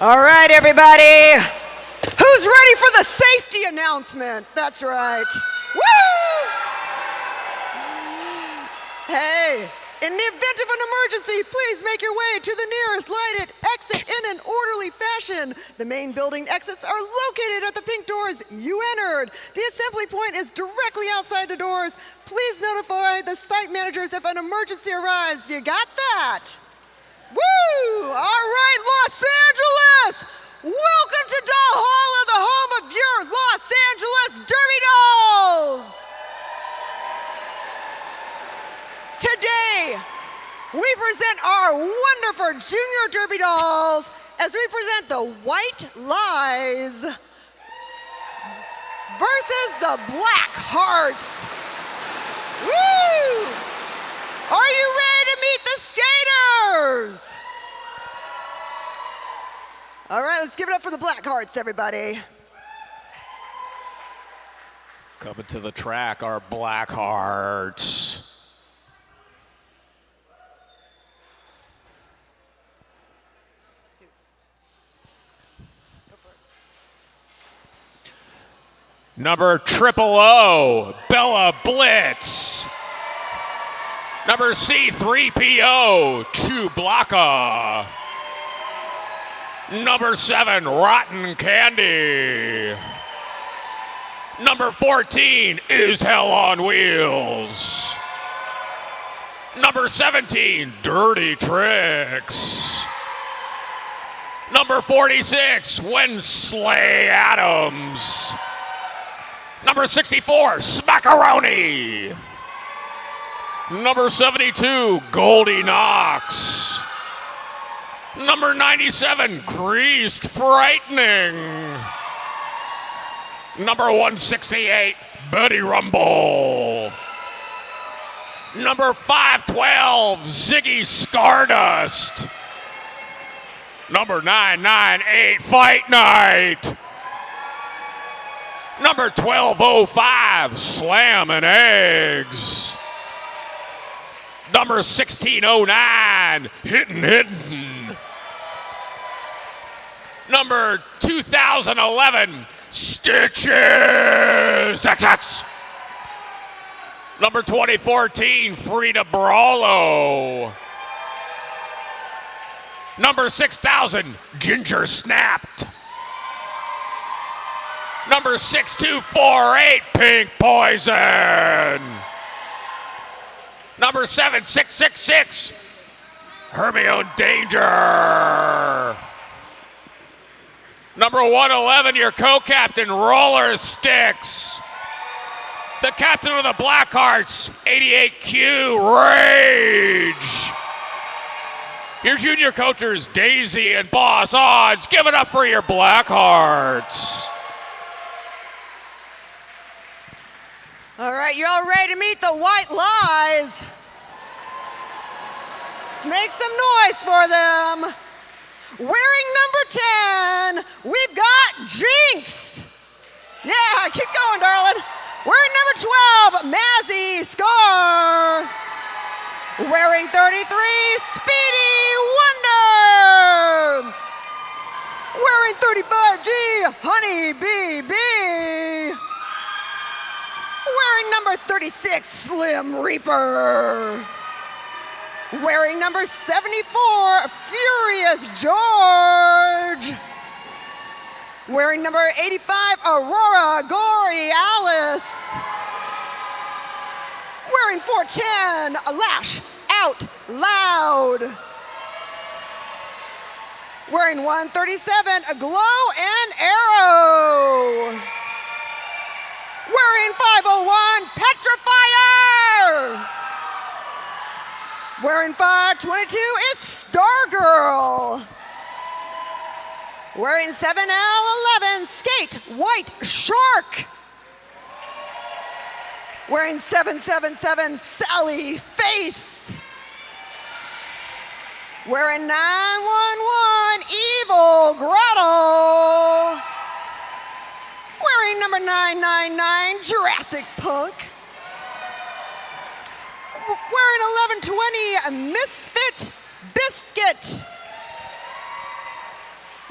All right, everybody. Who's ready for the safety announcement? That's right. Woo! Hey, in the event of an emergency, please make your way to the nearest lighted exit in an orderly fashion. The main building exits are located at the pink doors you entered. The assembly point is directly outside the doors. Please notify the site managers if an emergency arises. You got that? Woo! All right, Los Angeles! Welcome to Dollholla, the home of your Los Angeles Derby Dolls! Today, we present our wonderful Junior Derby Dolls as we present the White Lies versus the Black Hearts. Woo! Are you ready to meet the skaters? All right, let's give it up for the Black Hearts, everybody. Coming to the track, our Black Hearts. Number 000, Bella Blitz. Number C3PO, Chewbacca. Number 7, Rotten Candy. Number 14 is Hell on Wheels. Number 17, Dirty Tricks. Number 46, Wensley Adams. Number 64, Smackaroni. Number 72, Goldie Knox. Number 97, Greased Frightening. Number 168, Betty Rumble. Number 512, Ziggy Stardust. Number 998, Fight Night. Number 1205, Slam and Eggs. Number 1609, Hittin'. Number 2011, Stitches XX. Number 2014, Frida Brawlo. Number 6000, Ginger Snapped. Number 6248, Pink Poison. Number 7666, Hermione Danger. Number 111, your co-captain, Roller Sticks. The captain of the Black Hearts, 88Q, Rage. Your junior coachers, Daisy and Boss Odds. Give it up for your Black Hearts. All right, you all ready to meet the White Lies? Let's make some noise for them. Wearing number 10, we've got Jinx. Yeah, keep going, darling. Wearing number 12, Mazzy Scar. Wearing 33, Speedy Wonder. Wearing 35G, Honey BB. Wearing number 36, Slim Reaper. Wearing number 74, Furious George. Wearing number 85, Aurora Gory Alice. Wearing 410, Lash Out Loud. Wearing 137, Glow and Arrow. Wearing 501, Petrifier. Wearing 522, it's Stargirl. Wearing 7L11, Skate White Shark. Wearing 777, Sally Face. Wearing 911, Evil Grotto. Wearing number 999, Jurassic Punk. Wearing 1120, Misfit Biscuit.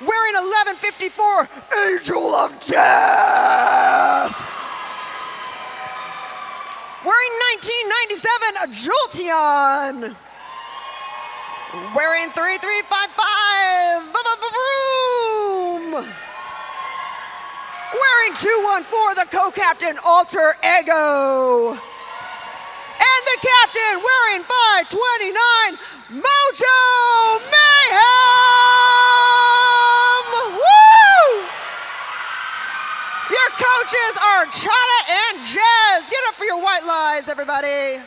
wearing 1154, Angel of Death. Wearing 1997, Jolteon. Wearing 3355, Vroom. Wearing 214, the co-captain, Alter Ego. And the captain, wearing 529, Mojo Mayhem! Woo! Your coaches are Chada and Jez. Get up for your white lies, everybody.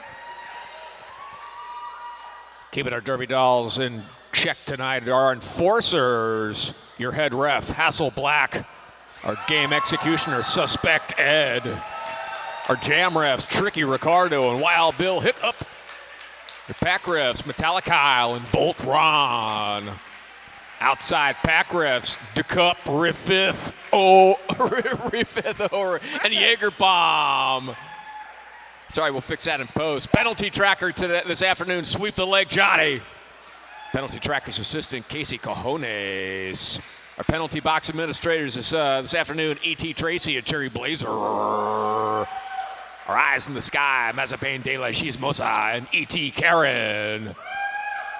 Keeping our Derby Dolls in check tonight are our enforcers. Your head ref, Hassel Black. Our game executioner, Suspect Ed. Our jam refs, Tricky Ricardo and Wild Bill Hiccup. The pack refs, Metallic Kyle and Volt Ron. Outside pack refs, DeCup, Riffith, and Jaeger Bomb. Sorry, we'll fix that in post. Penalty tracker this afternoon, Sweep the Leg Johnny. Penalty tracker's assistant, Casey Cajones. Our penalty box administrators this afternoon, E.T. Tracy and Cherry Blazer. Our eyes in the sky, Mazepin De La Chismosa and E.T. Karen.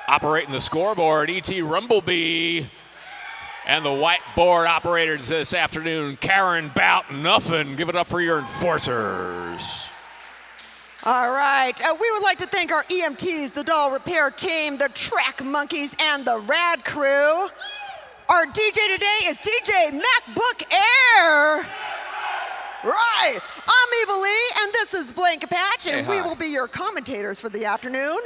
Operating the scoreboard, E.T. Rumblebee. And the whiteboard operators this afternoon, Karen Bout Nothing. Give it up for your enforcers. All right, we would like to thank our EMTs, the doll repair team, the track monkeys, and the rad crew. Our DJ today is DJ MacBook Air. Right, I'm Eva Lee, and this is Blank Patch, and we will be your commentators for the afternoon.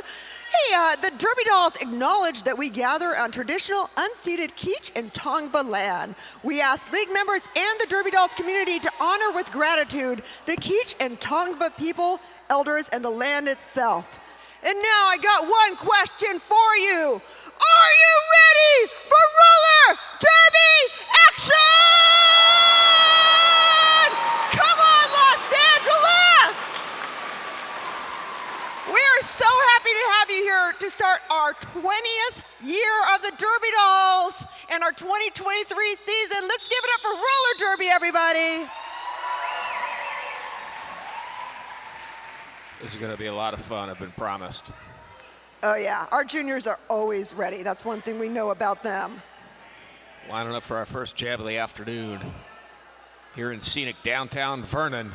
Hey, the Derby Dolls acknowledge that we gather on traditional unceded Kizh and Tongva land. We asked league members and the Derby Dolls community to honor with gratitude the Kizh and Tongva people, elders, and the land itself. And now I got one question for you. Are you ready for roller derby action? Come on, Los Angeles! We are so happy to have you here to start our 20th year of the Derby Dolls and our 2023 season. Let's give it up for roller derby, everybody. This is going to be a lot of fun, I've been promised. Oh yeah, our juniors are always ready. That's one thing we know about them. Lining up for our first jab of the afternoon here in scenic downtown Vernon.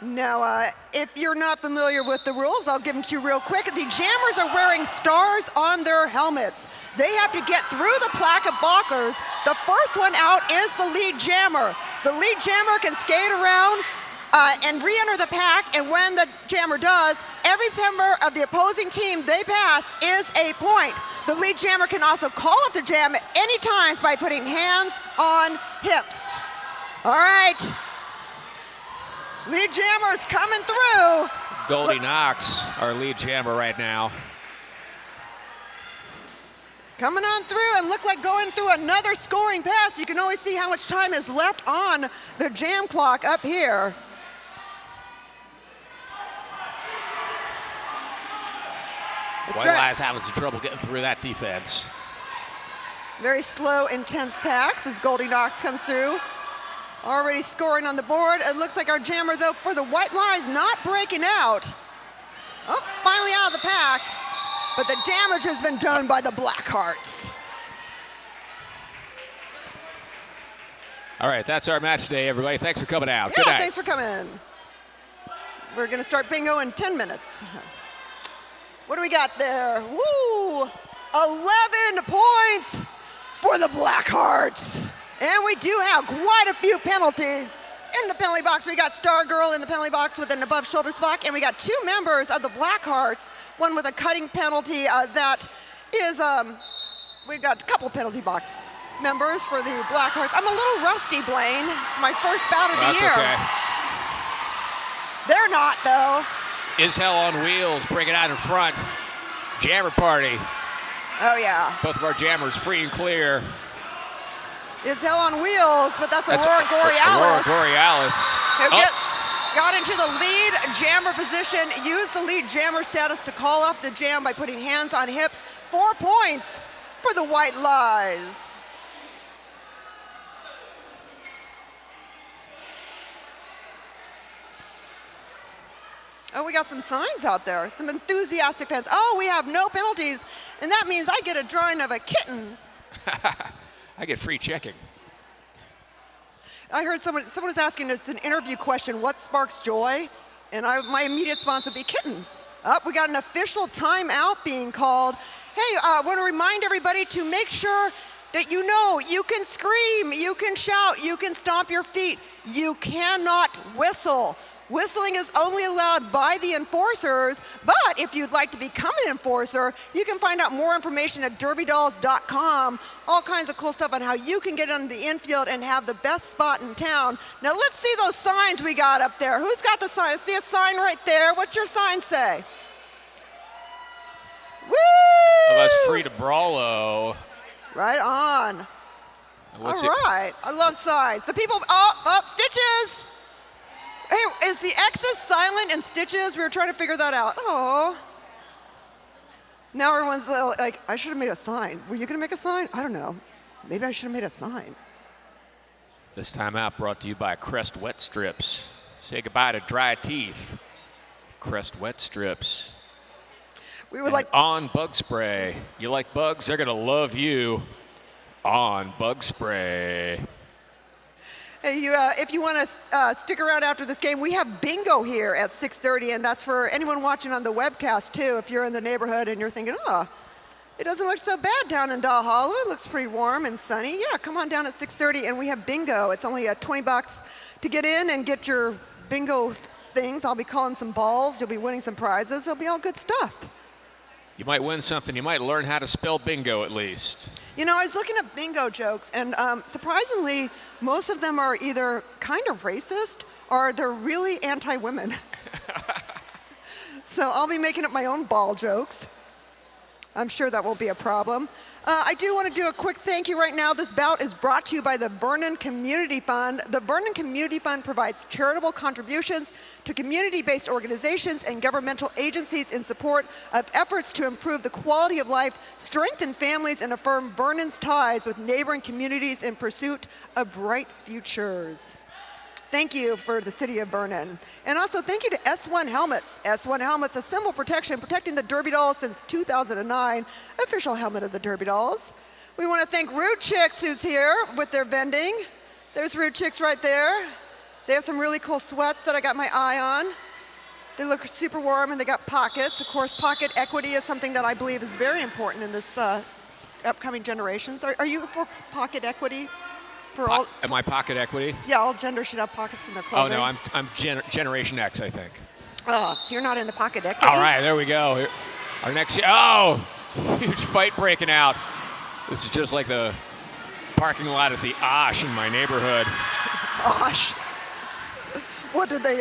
Now, if you're not familiar with the rules, I'll give them to you real quick. The jammers are wearing stars on their helmets. They have to get through the plaque of balkers. The first one out is the lead jammer. The lead jammer can skate around and re-enter the pack, and when the jammer does, every member of the opposing team they pass is a point. The lead jammer can also call up the jam at any times by putting hands on hips. All right. Lead jammer is coming through. Goldie Knox, our lead jammer right now. Coming on through and look like going through another scoring pass. You can always see how much time is left on the jam clock up here. White Lies having some trouble getting through that defense. Very slow, intense packs as Goldie Knox comes through. Already scoring on the board. It looks like our jammer, though, for the White Lies not breaking out. Oh, finally out of the pack. But the damage has been done by the Blackhearts. All right, that's our match today, everybody. Thanks for coming out. Yeah, Good night. thanks for coming. We're going to start bingo in 10 minutes. What do we got there? Woo! 11 points for the Blackhearts. And we do have quite a few penalties in the penalty box. We got Stargirl in the penalty box with an above shoulders block, and we got two members of the Blackhearts, one with a cutting penalty that is, we've got a couple penalty box members for the Blackhearts. I'm a little rusty, Blaine. It's my first bout of the year. Okay. They're not, though. Is Hell on Wheels breaking out in front. Jammer party. Oh, yeah. Both of our jammers free and clear. Is Hell on Wheels, but that's Aurora Borealis. Aurora Borealis. Who got into the lead jammer position, used the lead jammer status to call off the jam by putting hands on hips. 4 points for the White Lies. Oh, we got some signs out there. Some enthusiastic fans. Oh, we have no penalties, and that means I get a drawing of a kitten. I get free checking. I heard someone was asking, it's an interview question, what sparks joy? And my immediate response would be kittens. We got an official timeout being called. Hey, I want to remind everybody to make sure that you know you can scream, you can shout, you can stomp your feet. You cannot whistle. Whistling is only allowed by the enforcers, but if you'd like to become an enforcer, you can find out more information at derbydolls.com. All kinds of cool stuff on how you can get on the infield and have the best spot in town. Now let's see those signs we got up there. Who's got the sign? I see a sign right there. What's your sign say? Woo! Well, that's free to Brawlo. Right on. All right. I love signs. The people, Stitches! Hey, is the X's silent in Stitches? We were trying to figure that out. Oh. Now everyone's like, I should have made a sign. Were you going to make a sign? I don't know. Maybe I should have made a sign. This timeout brought to you by Crest Wet Strips. Say goodbye to dry teeth. Crest Wet Strips. We would like on bug spray. You like bugs? They're going to love you. On bug spray. Hey, if you want to stick around after this game, we have bingo here at 6:30, and that's for anyone watching on the webcast, too. If you're in the neighborhood and you're thinking, it doesn't look so bad down in Valhalla. It looks pretty warm and sunny. Yeah, come on down at 6:30, and we have bingo. It's only $20 to get in and get your bingo things. I'll be calling some balls. You'll be winning some prizes. It'll be all good stuff. You might win something. You might learn how to spell bingo at least. You know, I was looking at bingo jokes, and surprisingly, most of them are either kind of racist or they're really anti-women. So I'll be making up my own ball jokes. I'm sure that won't be a problem. I do want to do a quick thank you right now. This bout is brought to you by the Vernon Community Fund. The Vernon Community Fund provides charitable contributions to community-based organizations and governmental agencies in support of efforts to improve the quality of life, strengthen families, and affirm Vernon's ties with neighboring communities in pursuit of bright futures. Thank you for the city of Vernon. And also thank you to S1 Helmets. S1 Helmets, a symbol protection, protecting the Derby Dolls since 2009, official helmet of the Derby Dolls. We want to thank Rude Chicks, who's here with their vending. There's Rude Chicks right there. They have some really cool sweats that I got my eye on. They look super warm and they got pockets. Of course, pocket equity is something that I believe is very important in this upcoming generations. Are you for pocket equity? Am I pocket equity? Yeah, all genders should have pockets in their clothing. Oh, no, I'm Generation X, I think. Oh, so you're not in the pocket equity? All right, there we go. Our next, huge fight breaking out. This is just like the parking lot at the Osh in my neighborhood. Osh. What did they,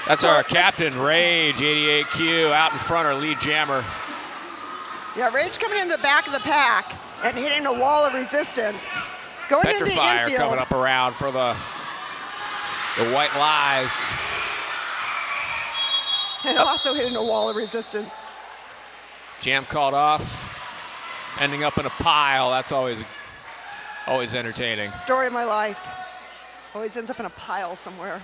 That's our captain, Rage, 88Q, out in front, our lead jammer. Yeah, Rage coming in the back of the pack and hitting a wall of resistance. Going into the Petrifier infield. coming up around for the White Lies. And also hitting a wall of resistance. Jam called off, ending up in a pile. That's always entertaining. Story of my life. Always ends up in a pile somewhere.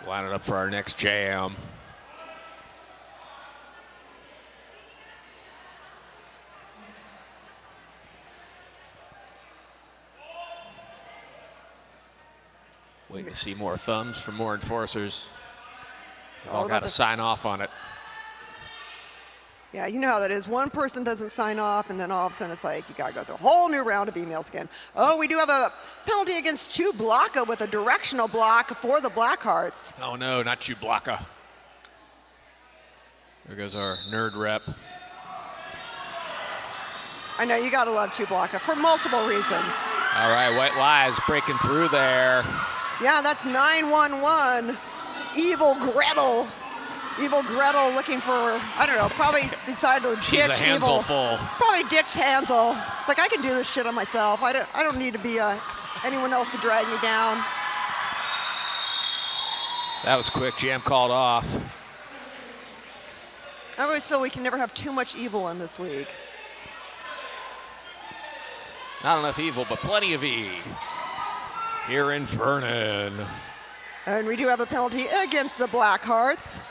Lining up for our next jam. Waiting to see more thumbs from more enforcers. They've all got to sign off on it. Yeah, you know how that is. One person doesn't sign off, and then all of a sudden it's like, you got to go through a whole new round of emails again. Oh, we do have a penalty against Chewblaka with a directional block for the Blackhearts. Oh, no, not Chewblaka. There goes our nerd rep. I know, you got to love Chewblaka for multiple reasons. All right, White Lies breaking through there. Yeah, that's 911. Evil Gretel. Evil Gretel looking for, I don't know, probably decided to ditch She's a Hansel full. Probably ditched Hansel. It's like, I can do this shit on myself. I don't need to be anyone else to drag me down. That was quick. Jam called off. I always feel we can never have too much evil in this league. Not enough evil, but plenty of E. Here in Vernon. And we do have a penalty against the Blackhearts.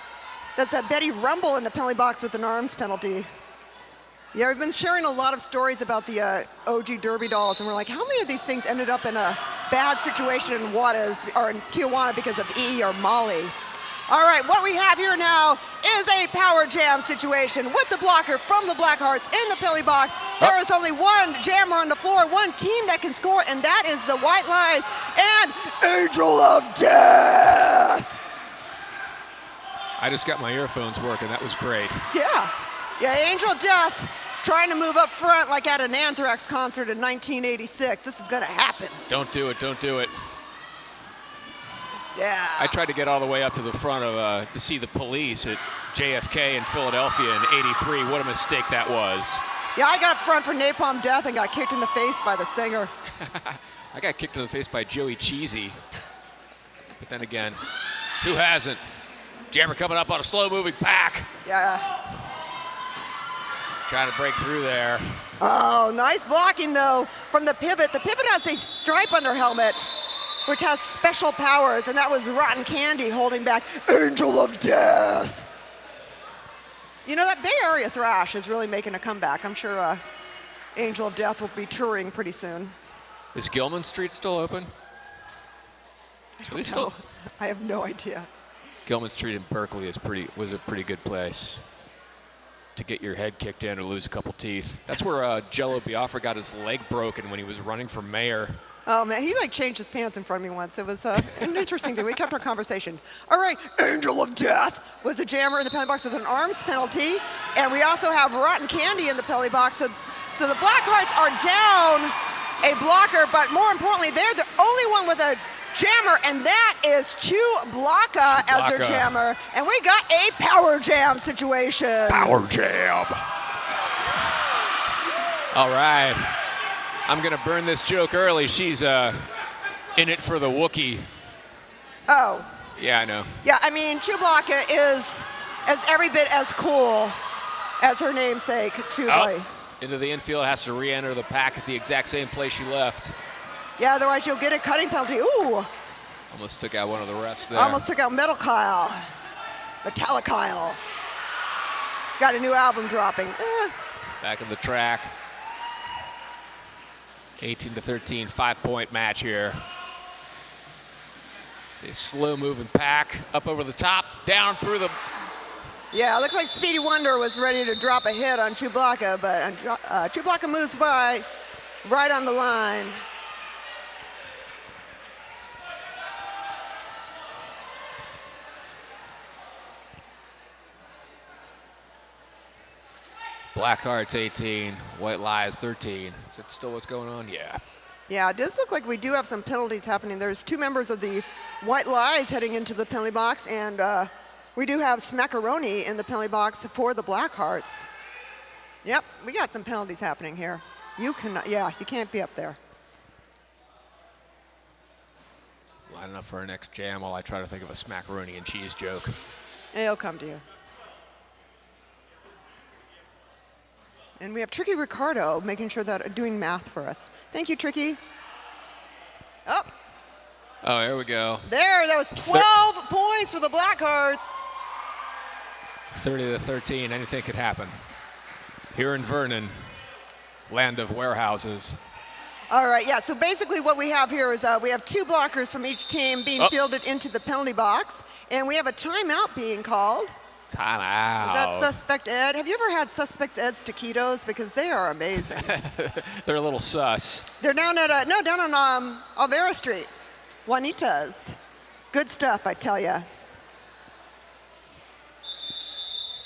That's a Betty Rumble in the penalty box with an arms penalty. Yeah, we've been sharing a lot of stories about the OG Derby dolls, and we're like, how many of these things ended up in a bad situation in Juarez or in Tijuana because of E or Molly? All right, what we have here now is a power jam situation with the blocker from the Blackhearts in the penalty box. There is only one jammer on the floor, one team that can score, and that is the White Lies and Angel of Death. I just got my earphones working. That was great. Yeah, Angel of Death trying to move up front like at an Anthrax concert in 1986. This is gonna happen. Don't do it, don't do it. Yeah. I tried to get all the way up to the front of to see the Police at JFK in Philadelphia in '83. What a mistake that was. Yeah, I got up front for Napalm Death and got kicked in the face by the singer. I got kicked in the face by Joey Cheesy. But then again, who hasn't? Jammer coming up on a slow-moving pack. Yeah. Trying to break through there. Oh, nice blocking though from the pivot. The pivot has a stripe on their helmet, which has special powers, and that was Rotten Candy holding back Angel of Death. You know, that Bay Area thrash is really making a comeback. I'm sure Angel of Death will be touring pretty soon. Is Gilman Street still open? I have no idea. Gilman Street in Berkeley was a pretty good place to get your head kicked in or lose a couple teeth. That's where Jello Biafra got his leg broken when he was running for mayor. Oh man, he like changed his pants in front of me once. It was an interesting thing. We kept our conversation. All right, Angel of Death was a jammer in the penalty box with an arms penalty. And we also have Rotten Candy in the penalty box. So the Blackhearts are down a blocker, but more importantly, they're the only one with a jammer, and that is Chewbacca as their jammer. And we got a power jam situation. Power jam. All right. I'm going to burn this joke early. She's in it for the Wookiee. Oh. Yeah, I know. Yeah, I mean, Chewbacca is as every bit as cool as her namesake, Chewie. Oh. Into the infield, has to re-enter the pack at the exact same place she left. Yeah, otherwise you'll get a cutting penalty. Ooh. Almost took out one of the refs there. Almost took out Metal Kyle. Metallic Kyle. He's got a new album dropping. Back in the track. 18-13, 5-point match here. It's a slow-moving pack, up over the top, down through the... Yeah, it looks like Speedy Wonder was ready to drop a hit on Chewbacca, but Chewbacca moves by right on the line. Blackhearts 18, White Lies 13. Is that still what's going on? Yeah. Yeah, it does look like we do have some penalties happening. There's two members of the White Lies heading into the penalty box, and we do have Smackaroni in the penalty box for the Blackhearts. Yep, we got some penalties happening here. You can't be up there. Lining up for our next jam while I try to think of a Smackaroni and cheese joke. It'll come to you. And we have Tricky Ricardo making sure that doing math for us. Thank you, Tricky. Oh, there we go. There, that was 12 points for the Blackhearts. 30-13, anything could happen. Here in Vernon, land of warehouses. All right, yeah, so basically what we have here is we have two blockers from each team being fielded into the penalty box, and we have a timeout being called. Timeout. Is that Suspect Ed? Have you ever had Suspect Ed's taquitos? Because they are amazing. They're a little sus. They're down at, down on Alvera Street. Juanita's. Good stuff, I tell ya.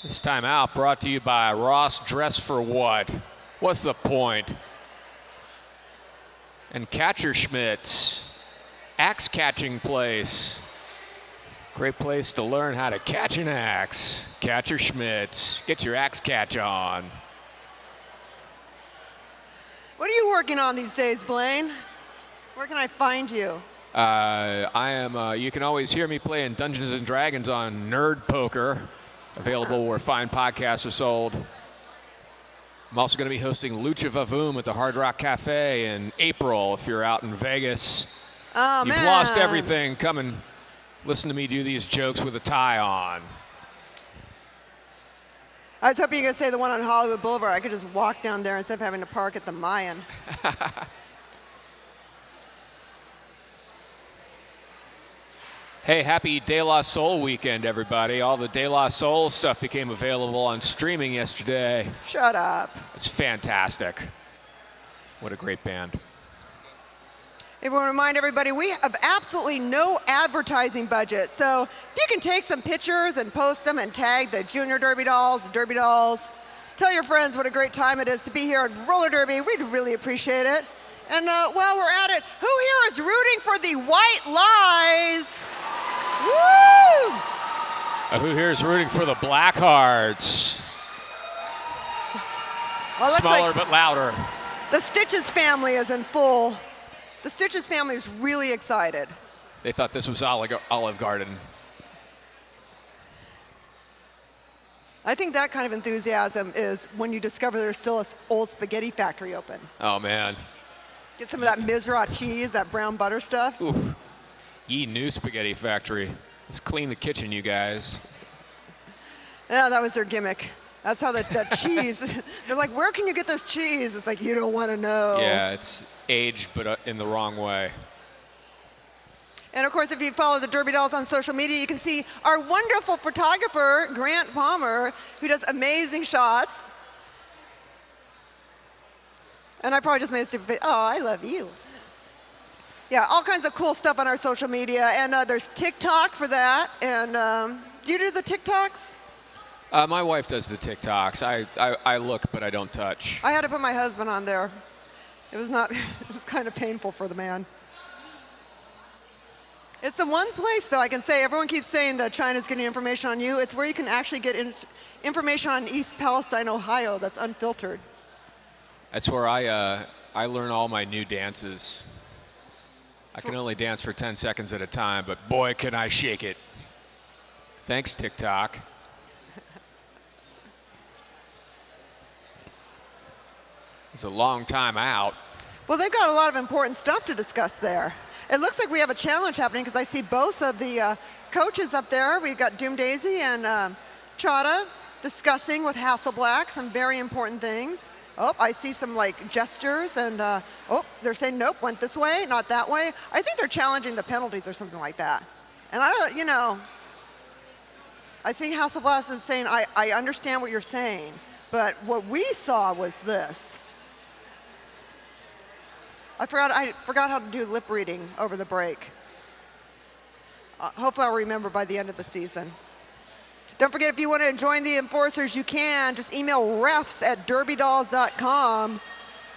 This timeout brought to you by Ross Dress for What? What's the point? And Catcher Schmidt's axe catching place. Great place to learn how to catch an axe. Catcher Schmidt's. Get your axe catch on. What are you working on these days, Blaine? Where can I find you? I am, you can always hear me playing Dungeons and Dragons on Nerd Poker, available where fine podcasts are sold. I'm also going to be hosting Lucha Vavoom at the Hard Rock Cafe in April if you're out in Vegas. Oh, You've man. lost everything. Come and Listen to me do these jokes with a tie on. I was hoping you were going to say the one on Hollywood Boulevard. I could just walk down there instead of having to park at the Mayan. Hey, happy De La Soul weekend, everybody. All the De La Soul stuff became available on streaming yesterday. Shut up. It's fantastic. What a great band. I want to remind everybody, we have absolutely no advertising budget. So if you can take some pictures and post them and tag the Junior Derby Dolls, tell your friends what a great time it is to be here at Roller Derby. We'd really appreciate it. And while we're at it, who here is rooting for the White Lies? Woo! Who here is rooting for the Blackhearts? Well, Smaller but louder. The Stitches family is in full. The Stitches family is really excited. They thought this was Olive Garden. I think that kind of enthusiasm is when you discover there's still an old spaghetti factory open. Oh, man. Get some of that Mizra cheese, that brown butter stuff. Oof. Ye new spaghetti factory. Let's clean the kitchen, you guys. Yeah, that was their gimmick. That's how that cheese, they're like, where can you get this cheese? It's like, you don't want to know. Yeah, it's aged, but in the wrong way. And of course, if you follow the Derby Dolls on social media, you can see our wonderful photographer, Grant Palmer, who does amazing shots. And I probably just made a stupid face. Oh, I love you. Yeah, all kinds of cool stuff on our social media. And there's TikTok for that. And do you do the TikToks? My wife does the TikToks. I look, but I don't touch. I had to put my husband on there. It was not, it was kind of painful for the man. It's the one place, though, I can say, everyone keeps saying that China's getting information on you. It's where you can actually get information on East Palestine, Ohio, that's unfiltered. That's where I learn all my new dances. I can only dance for 10 seconds at a time, but boy, can I shake it. Thanks, TikTok. It's a long time out. Well, they've got a lot of important stuff to discuss there. It looks like we have a challenge happening because I see both of the coaches up there. We've got Doom Daisy and Chada discussing with Hasselblack some very important things. Oh, I see some like gestures and oh, they're saying nope, went this way, not that way. I think they're challenging the penalties or something like that. And I don't, you know, I think Hasselblack is saying, I understand what you're saying, but what we saw was this. I forgot how to do lip reading over the break. Hopefully I'll remember by the end of the season. Don't forget, if you want to join the Enforcers, you can. Just email refs@derbydolls.com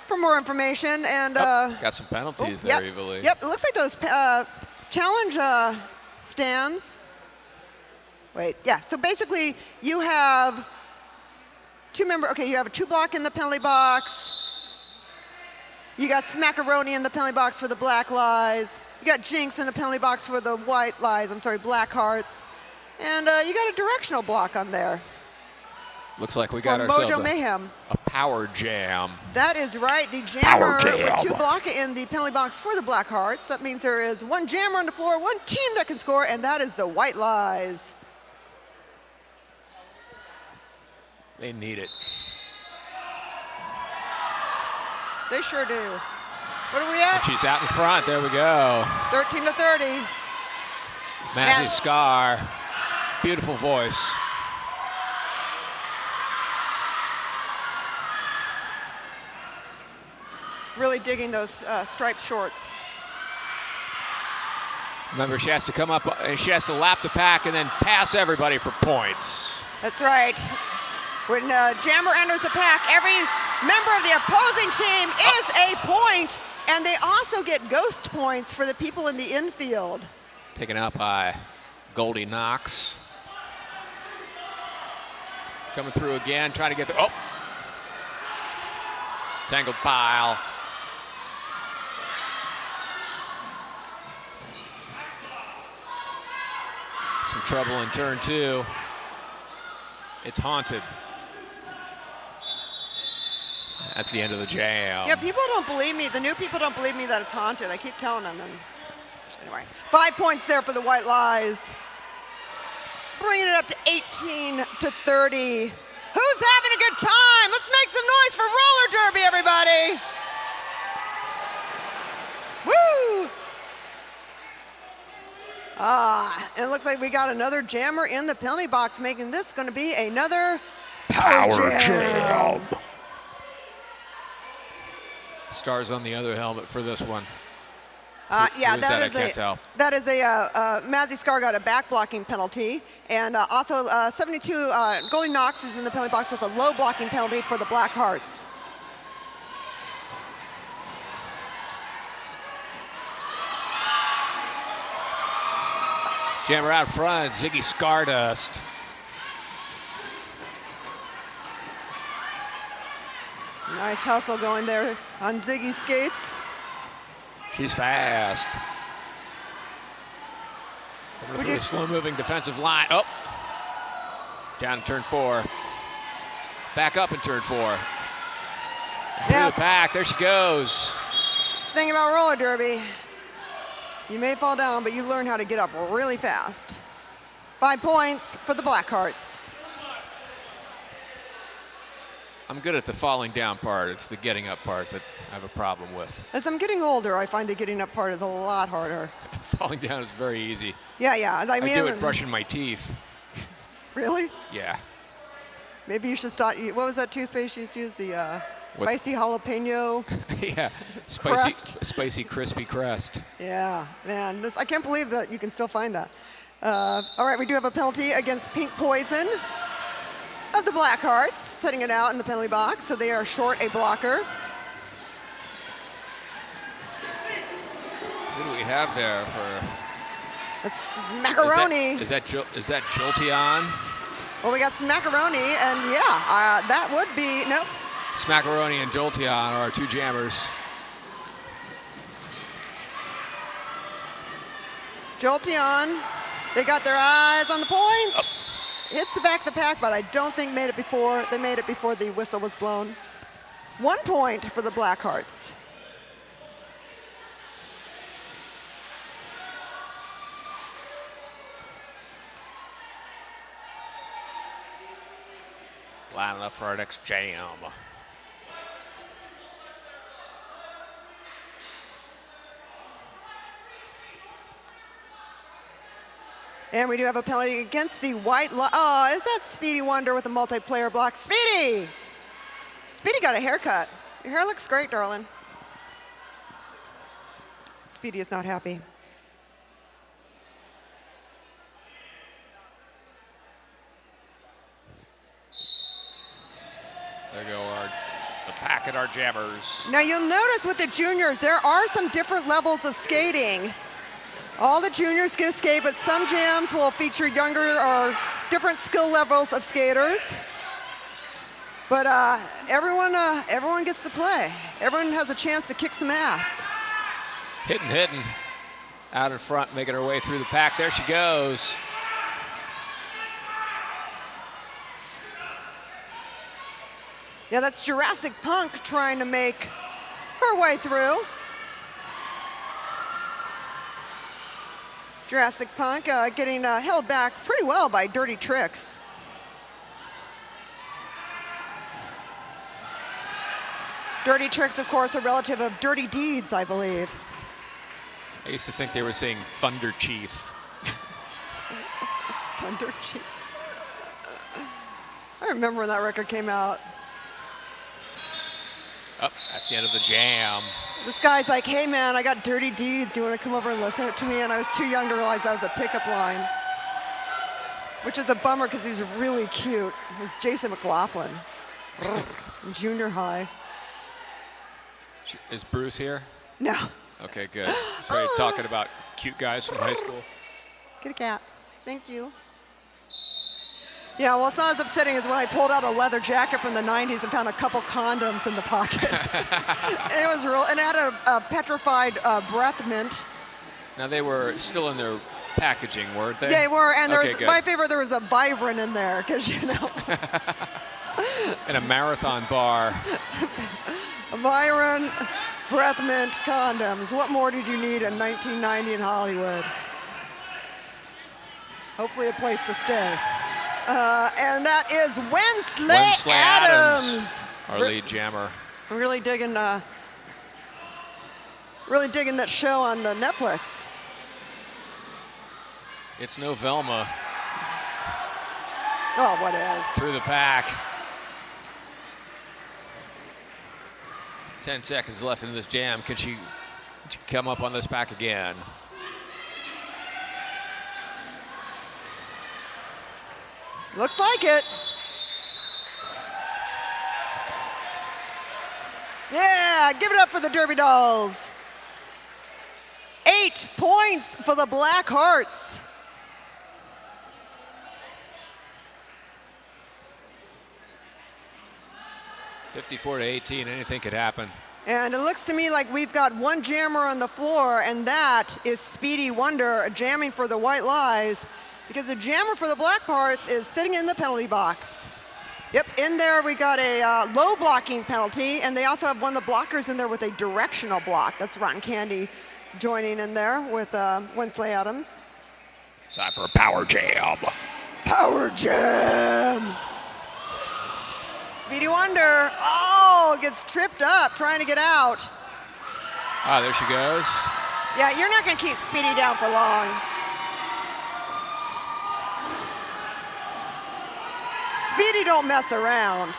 for more information. And got some penalties there, Evilly. Yep, it looks like those challenge stands. Wait, yeah, so basically you have you have a 2-block in the penalty box. You got Smackaroni in the penalty box for the Black Lies. You got Jinx in the penalty box for the White Lies, Black Hearts. And you got a directional block on there. Looks like we got ourselves Mojo Mayhem. A power jam. That is right, the jammer with 2 block in the penalty box for the Black Hearts. That means there is 1 jammer on the floor, 1 team that can score, and that is the White Lies. They need it. They sure do. What are we at? And she's out in front. There we go. 13-30. Massive Scar. Beautiful voice. Really digging those striped shorts. Remember, she has to come up and she has to lap the pack and then pass everybody for points. That's right. When Jammer enters the pack, every member of the opposing team is a point, and they also get ghost points for the people in the infield. Taken out by Goldie Knox. Coming through again, trying to get through. Oh! Tangled pile. Some trouble in turn 2. It's haunted. That's the end of the jam. Yeah, people don't believe me. The new people don't believe me that it's haunted. I keep telling them. And Anyway, 5 points there for the White Lies. Bringing it up to 18-30. Who's having a good time? Let's make some noise for roller derby, everybody. Woo! And it looks like we got another jammer in the penalty box, making this going to be another power jam. Stars on the other helmet for this one. Yeah, that is I can't tell. That is Mazzy Scar got a back blocking penalty, and also 72 Goldie Knox is in the penalty box with a low blocking penalty for the Black Hearts. Jammer out front, Ziggy Stardust. Nice hustle going there on Ziggy's skates. She's fast. Through a slow-moving defensive line. Oh, down in turn 4. Back up in turn 4. Through the pack, there she goes. Thing about roller derby, you may fall down, but you learn how to get up really fast. 5 points for the Black Hearts. I'm good at the falling down part. It's the getting up part that I have a problem with. As I'm getting older, I find the getting up part is a lot harder. Falling down is very easy. Yeah. I mean, I do it brushing my teeth. Really? Yeah. Maybe you should start. What was that toothpaste you used to use? The spicy jalapeno. Yeah, spicy crispy crest. Yeah, man, I can't believe that you can still find that. All right, we do have a penalty against Pink Poison of the Black Hearts, setting it out in the penalty box, so they are short a blocker. What do we have there for? That's macaroni. Is that Jolteon? Well, we got some macaroni, and yeah, that would be, nope. Smackaroni and Jolteon are our 2 jammers. Jolteon, they got their eyes on the points. Oh. Hits the back of the pack, but I don't think made it before. They made it before the whistle was blown. 1 point for the Black Hearts. Lining up for our next jam. And we do have a penalty against the White Lies. Oh, is that Speedy Wonder with a multiplayer block? Speedy! Speedy got a haircut. Your hair looks great, darling. Speedy is not happy. There go the pack at our jammers. Now you'll notice with the juniors, there are some different levels of skating. All the juniors get skate, but some jams will feature younger or different skill levels of skaters. But everyone gets to play. Everyone has a chance to kick some ass. Hitting. Out in front, making her way through the pack. There she goes. Yeah, that's Jurassic Punk trying to make her way through. Jurassic Punk getting held back pretty well by Dirty Tricks. Dirty Tricks, of course, a relative of Dirty Deeds, I believe. I used to think they were saying Thunder Chief. Thunder Chief. I remember when that record came out. Oh, that's the end of the jam. This guy's like, hey man, I got Dirty Deeds. You want to come over and listen to me? And I was too young to realize that was a pickup line, which is a bummer because he's really cute. It's Jason McLaughlin, in junior high. Is Bruce here? No. Okay, good. He's ready talking about cute guys from high school. Get a cat. Thank you. Yeah, well, it's not as upsetting as when I pulled out a leather jacket from the 90s and found a couple condoms in the pocket. It was real, and it had a petrified breath mint. Now, they were still in their packaging, weren't they? They were, and there okay, was, good. my favorite, there was a Byron in there, because, you know. In a marathon bar. Byron, breath mint condoms. What more did you need in 1990 in Hollywood? Hopefully a place to stay. And that is Wednesday Adams. Our lead jammer. Really digging that show on Netflix. It's no Velma. Oh, what is? Through the pack. 10 seconds left in this jam. Can she come up on this pack again? Looks like it. Yeah, give it up for the Derby Dolls. 8 points for the Black Hearts. (54-18), anything could happen. And it looks to me like we've got one jammer on the floor, and that is Speedy Wonder jamming for the White Lies, because the jammer for the Black Hearts is sitting in the penalty box. Yep, in there we got a low blocking penalty, and they also have one of the blockers in there with a directional block. That's Rotten Candy joining in there with Wednesday Adams. Time for a power jam. Power jam! Speedy Wonder, oh, gets tripped up trying to get out. Ah, there she goes. Yeah, you're not gonna keep Speedy down for long. Speedy don't mess around.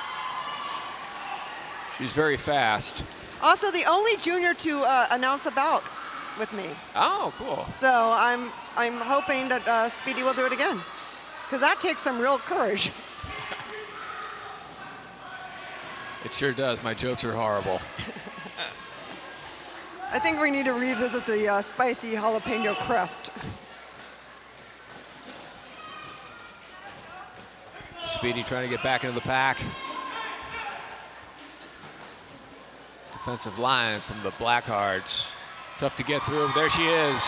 She's very fast. Also, the only junior to announce a bout with me. Oh, cool. So I'm hoping that Speedy will do it again, because that takes some real courage. It sure does. My jokes are horrible. I think we need to revisit the spicy jalapeno crust. Speedy trying to get back into the pack. Defensive line from the Blackhearts. Tough to get through. There she is.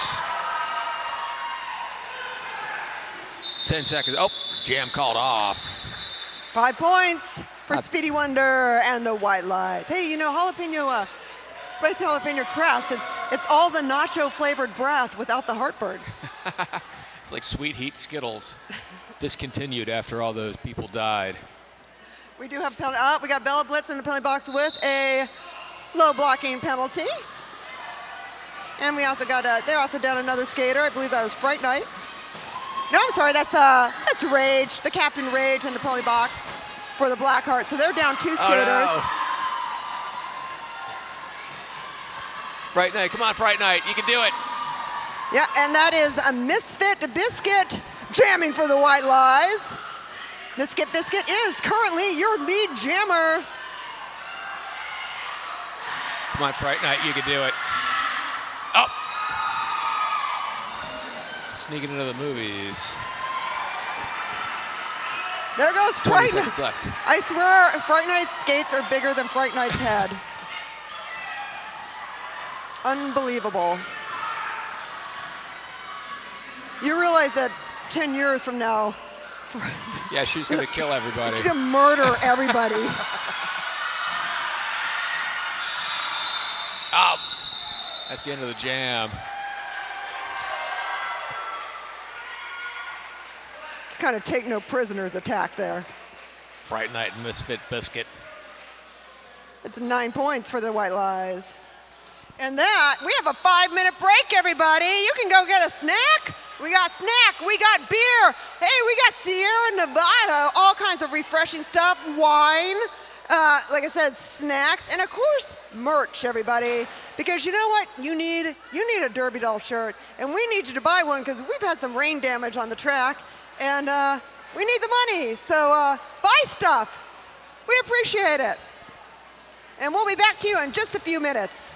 10 seconds. Oh, jam called off. 5 points for Speedy Wonder and the White Lies. Hey, you know, jalapeno, spicy jalapeno crust, it's all the nacho flavored breath without the heartburn. It's like Sweet Heat Skittles. Discontinued after all those people died. We do have penalty. We got Bella Blitz in the penalty box with a low blocking penalty. And we also got, they're also down another skater. I believe that was Fright Night. No, I'm sorry, that's Rage, the Captain Rage in the penalty box for the Blackheart. So they're down 2 skaters. Oh, no. Fright Night, come on, Fright Night, you can do it. Yeah, and that is a Misfit Biscuit jamming for the White Lies. Misfit Biscuit is currently your lead jammer. Come on, Fright Night, you can do it. Oh. Sneaking into the movies. There goes 20 Fright seconds Night. left. I swear, Fright Night's skates are bigger than Fright Night's head. Unbelievable. You realize that 10 years from now, Yeah, she's gonna kill everybody. she's gonna murder everybody. Oh, that's the end of the jam. It's kind of take no prisoners attack there. Fright Night and Misfit Biscuit. It's 9 points for the White Lies. And that, we have a 5-minute break, everybody. You can go get a snack. We got snack, we got beer. Hey, we got Sierra Nevada, all kinds of refreshing stuff, wine, like I said, snacks, and of course, merch, everybody. Because you know what? You need a Derby Doll shirt, and we need you to buy one because we've had some rain damage on the track, and we need the money. So buy stuff. We appreciate it. And we'll be back to you in just a few minutes.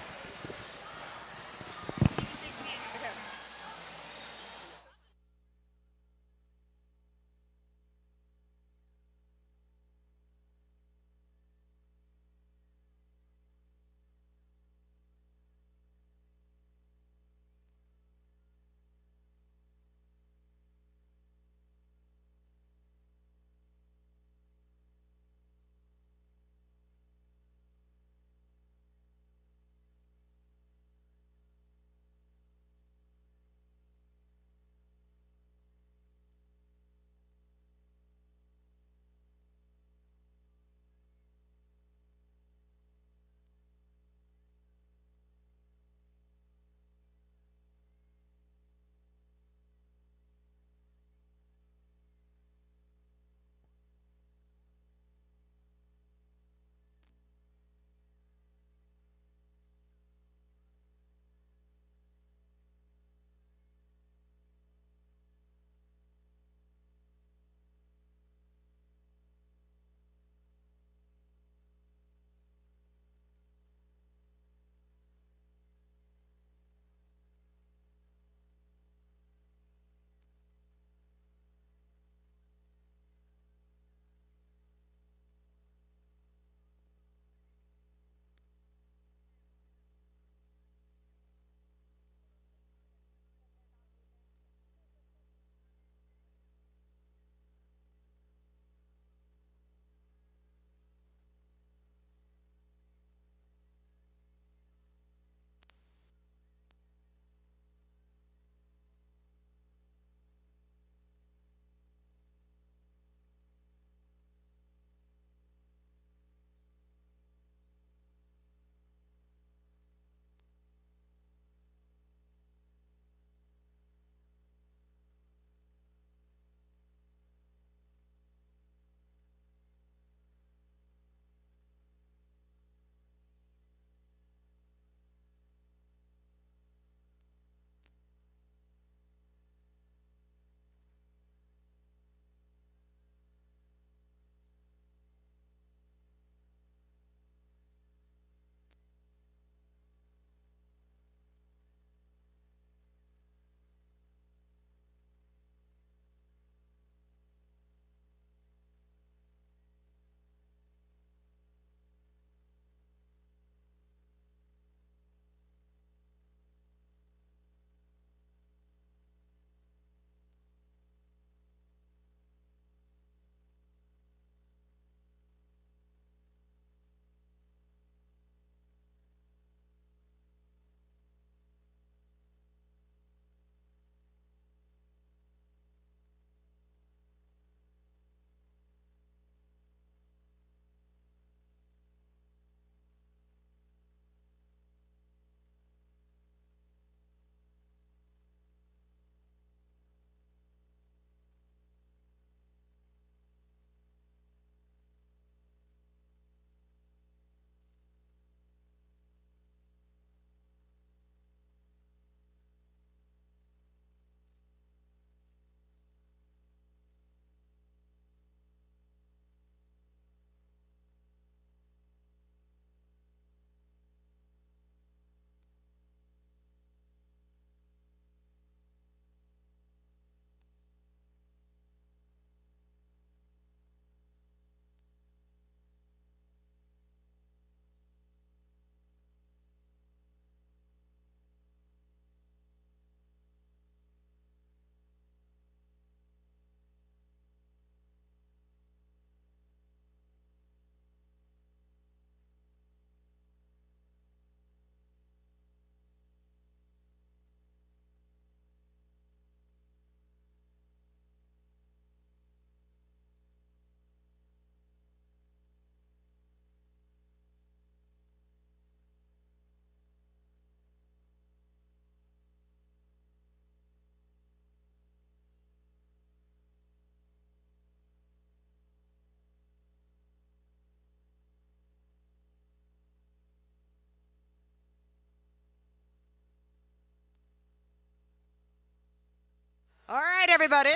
All right, everybody.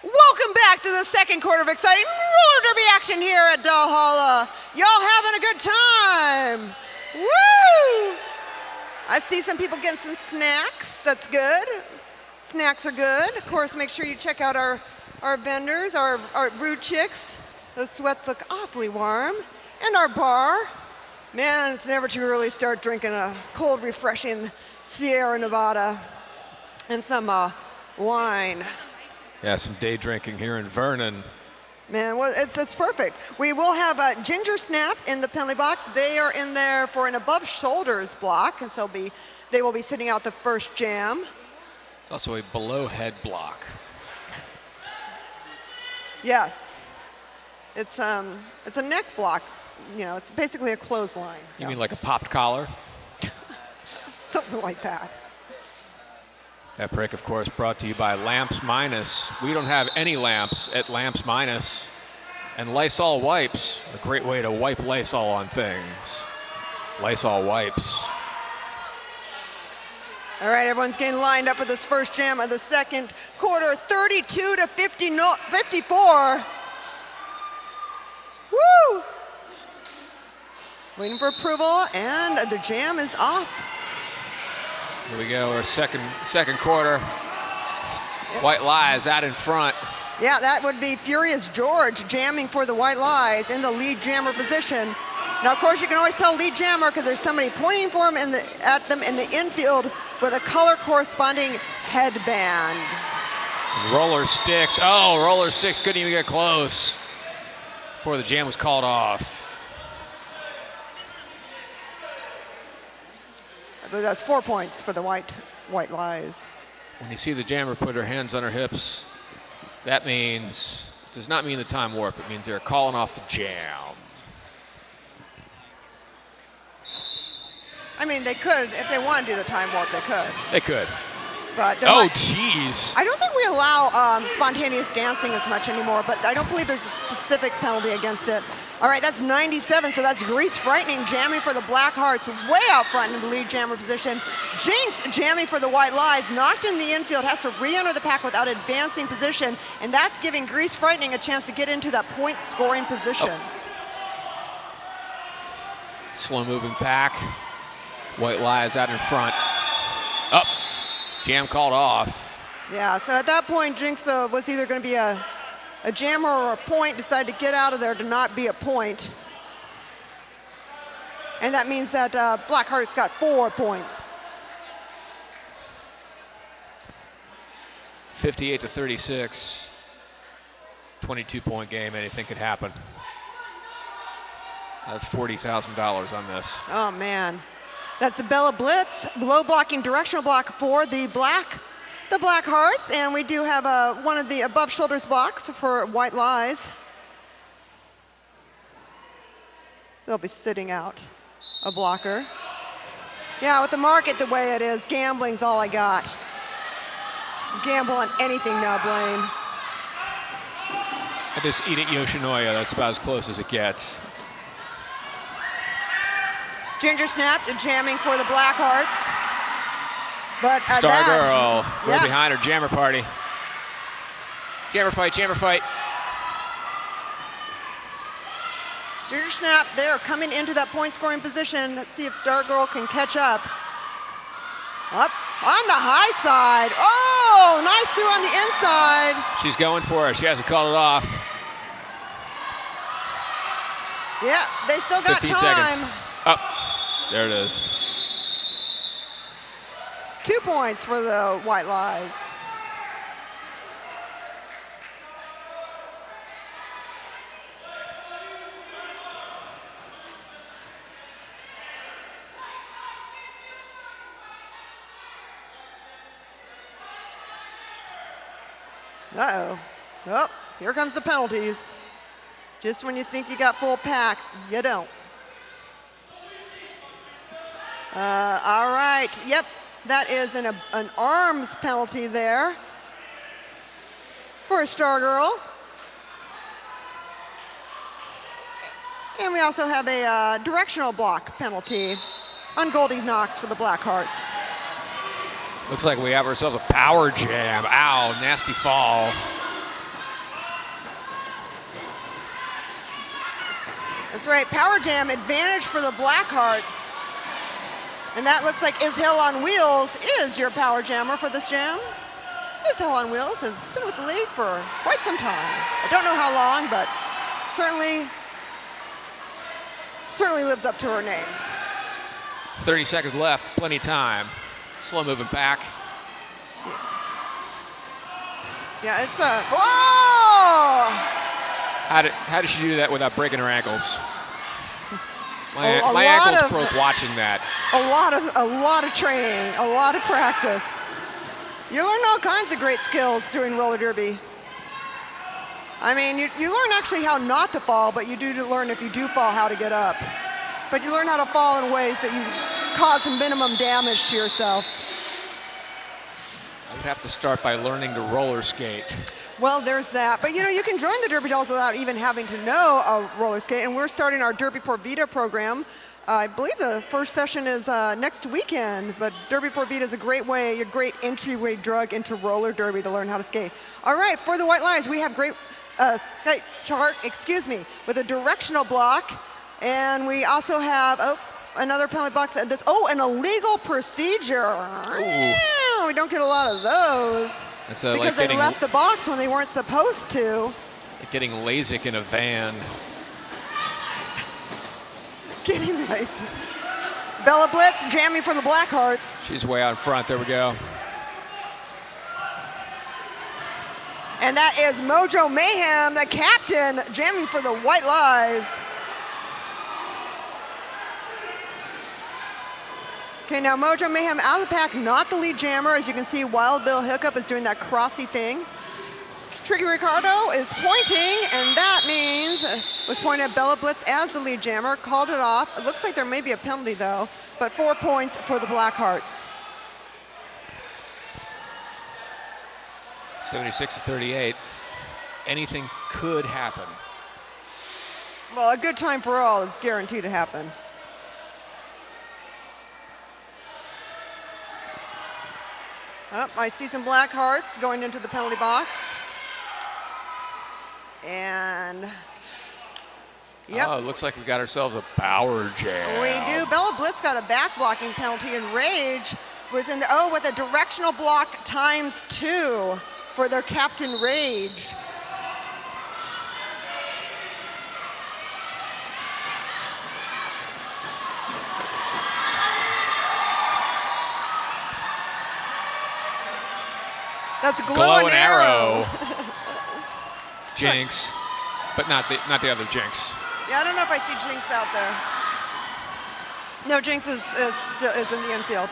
Welcome back to the second quarter of exciting roller derby action here at Valhalla. Y'all having a good time. Woo! I see some people getting some snacks. That's good. Snacks are good. Of course, make sure you check out our vendors, our brood chicks. Those sweats look awfully warm. And our bar. Man, it's never too early to start drinking a cold, refreshing Sierra Nevada and some wine. Yeah, some day drinking here in Vernon. Man, well, it's perfect. We will have Ginger Snap in the penalty box. They are in there for an above shoulders block, and so they will be sitting out the first jam. It's also a below head block. Yes, it's a neck block. You know, it's basically a clothesline. You mean like a popped collar? Something like that. That break, of course, brought to you by Lamps Minus. We don't have any lamps at Lamps Minus. And Lysol wipes, a great way to wipe Lysol on things. Lysol wipes. All right, everyone's getting lined up for this first jam of the second quarter, 32-54. Woo! Waiting for approval, and the jam is off. Here we go, our second quarter. Yep. White Lies out in front. Yeah, that would be Furious George jamming for the White Lies in the lead jammer position. Now, of course, you can always tell lead jammer because there's somebody pointing for him at them in the infield with a color corresponding headband. Roller sticks. Oh, roller sticks couldn't even get close before the jam was called off. I believe that's 4 points for the White Lies. When you see the jammer put her hands on her hips, that does not mean the time warp. It means they're calling off the jam. I mean, they could, if they want to do the time warp, they could. They could. But oh, jeez. I don't think we allow spontaneous dancing as much anymore, but I don't believe there's a specific penalty against it. All right, that's 97, so that's Grease Frightening jamming for the Black Hearts way out front in the lead jammer position. Jinx jamming for the White Lies, knocked in the infield, has to re-enter the pack without advancing position, and that's giving Grease Frightening a chance to get into that point scoring position. Oh. Slow moving pack. White Lies out in front. Up. Jam called off. Yeah, so at that point, Jinx was either going to be a jammer or a point, decided to get out of there to not be a point. And that means that Blackheart's got 4 points. 58-36. 22-point game, anything could happen. That's $40,000 on this. Oh, man. That's the Bella Blitz, low blocking directional block for the Black Hearts, and we do have one of the above shoulders blocks for White Lies. They'll be sitting out a blocker. Yeah, with the market the way it is, gambling's all I got. Gamble on anything now, Blaine. I just eat at Yoshinoya, that's about as close as it gets. Ginger Snap jamming for the Black Hearts. But Stargirl, we're behind her jammer party. Jammer fight, jammer fight. Ginger Snap, they're coming into that point scoring position. Let's see if Stargirl can catch up. Up on the high side. Oh, nice through on the inside. She's going for it. She hasn't called it off. Yeah, they still got 15 time. seconds. Up. There it is. 2 points for the White Lies. Uh-oh. Oh, here comes the penalties. Just when you think you got full packs, you don't. All right, yep, that is an arms penalty there for Stargirl. And we also have a directional block penalty on Goldie Knox for the Black Hearts. Looks like we have ourselves a power jam. Ow, nasty fall. That's right, power jam advantage for the Blackhearts. And that looks like Is Hell on Wheels is your power jammer for this jam. Is Hell on Wheels has been with the league for quite some time. I don't know how long, but certainly lives up to her name. 30 seconds left, plenty of time. Slow moving back. Yeah, it's a, whoa! How did she do that without breaking her ankles? My A lot ankles of- broke watching that. A lot of training, a lot of practice. You learn all kinds of great skills doing roller derby. I mean, you learn actually how not to fall, but you do learn if you do fall how to get up. But you learn how to fall in ways that you cause minimum damage to yourself. I would have to start by learning to roller skate. Well, there's that. But you can join the Derby Dolls without even having to know a roller skate. And we're starting our Derby Por Vida program. I believe the first session is next weekend, but Derby Por Vida is a great entryway drug into roller derby to learn how to skate. All right, for the White Lions, we have great skate chart, with a directional block. And we also have, another penalty box. An illegal procedure. Ooh. We don't get a lot of those. It's because like they left the box when they weren't supposed to. like getting LASIK in a van. Getting lazy. Bella Blitz jamming for the Blackhearts. She's way out in front. There we go. And that is Mojo Mayhem, the captain, jamming for the White Lies. Okay, now Mojo Mayhem out of the pack, not the lead jammer. As you can see, Wild Bill Hiccup is doing that crossy thing. Tricky Ricardo is pointing, and that means, was pointing at Bella Blitz as the lead jammer, called it off. It looks like there may be a penalty though, but 4 points for the Blackhearts. 76-38. Anything could happen. Well, a good time for all is guaranteed to happen. I see some Blackhearts going into the penalty box. And, yep. Oh, it looks like we got ourselves a power jam. We do. Bella Blitz got a back blocking penalty, and Rage was in with a directional block ×2 for their captain Rage. That's glow and arrow. Jinx, but not the other Jinx. Yeah, I don't know if I see Jinx out there. No, Jinx is in the infield.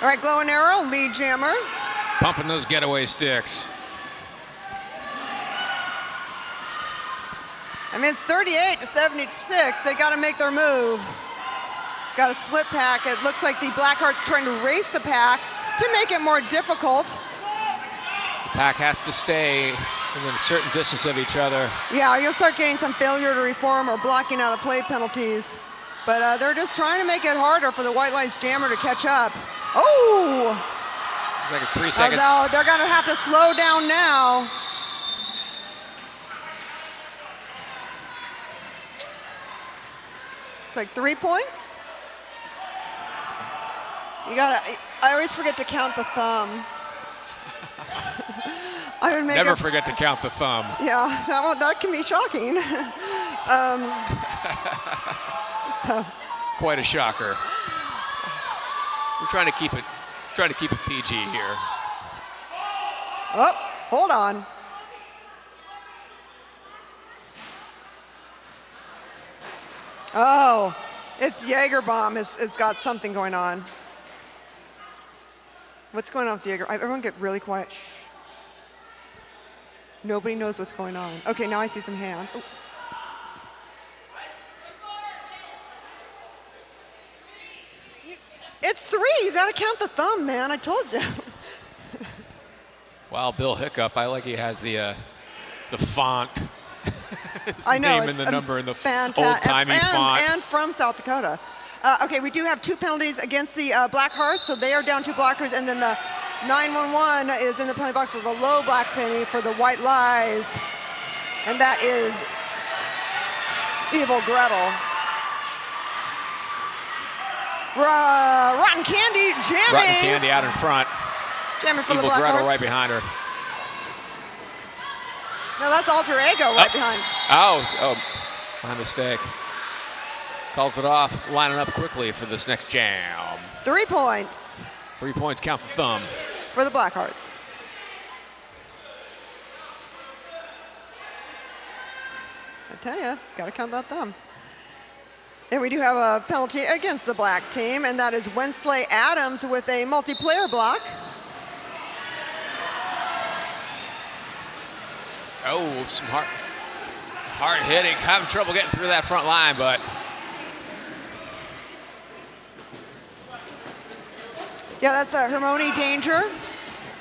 All right, glow and arrow, lead jammer. Pumping those getaway sticks. I mean, it's 38-76. They got to make their move. Got a split pack. It looks like the Blackhearts trying to race the pack to make it more difficult. The pack has to stay within a certain distance of each other. Yeah, you'll start getting some failure to reform or blocking out of play penalties. But they're just trying to make it harder for the White Lions jammer to catch up. Oh! It's like it's 3 seconds. No, they're going to have to slow down now. It's like 3 points. I always forget to count the thumb. I would make Never forget to count the thumb. Yeah, that can be shocking. So. Quite a shocker. We're trying to keep it PG here. Oh, hold on. Oh, it's Jagerbomb. It's got something going on. What's going on with Jaeger? Everyone get really quiet. Shh. Nobody knows what's going on. Okay, now I see some hands. Oh. It's 3. You got to count the thumb, man. I told you. Wow, Bill Hiccup. I like he has the font. His I know. name and the number in the old-timey font. And from South Dakota. Okay, we do have 2 penalties against the Black Hearts, so they are down 2 blockers, and then the 911 is in the penalty box with a low black penny for the White Lies, and that is Evil Gretel. Rotten Candy jamming. Rotten Candy out in front. Jamming for Evil the Black Gretel Hearts. right behind her. No, that's Alter Ego right behind. Oh, my mistake. Calls it off, lining up quickly for this next jam. 3 points 3 points, count the thumb. for the Black Hearts. I tell you, gotta count that thumb. And we do have a penalty against the black team, and that is Wensley Adams with a multiplayer block. Oh, some hard hitting. Having trouble getting through that front line, but Yeah, that's Hermione Danger.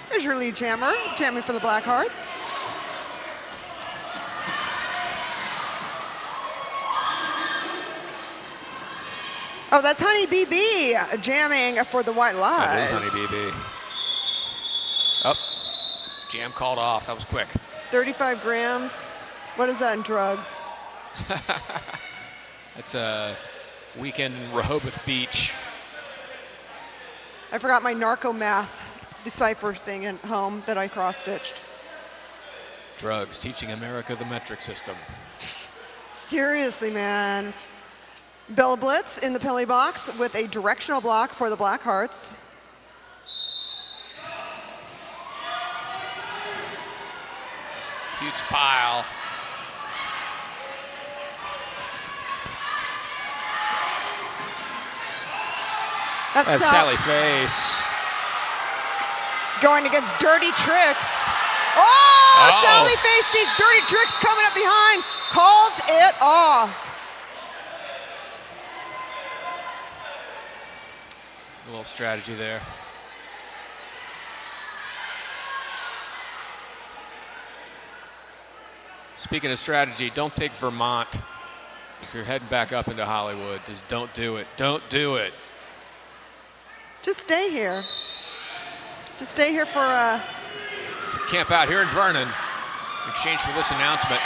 There's your lead jammer, jamming for the Black Hearts. Oh, that's Honey BB jamming for the White Lies. that is Honey BB. Oh, jam called off. That was quick. 35 grams. What is that in drugs? It's a weekend in Rehoboth Beach. I forgot my narco math decipher thing at home that I cross-stitched. Drugs, teaching America the metric system. Seriously, man. Bella Blitz in the penalty box with a directional block for the Black Hearts. Huge pile. That's Sally Face. Going against Dirty Tricks. Oh, Sally Face sees Dirty Tricks coming up behind, calls it off. A little strategy there. Speaking of strategy, don't take Vermont. If you're heading back up into Hollywood, just don't do it. Don't do it. Just stay here. Just stay here for Camp out here in Vernon in exchange for this announcement.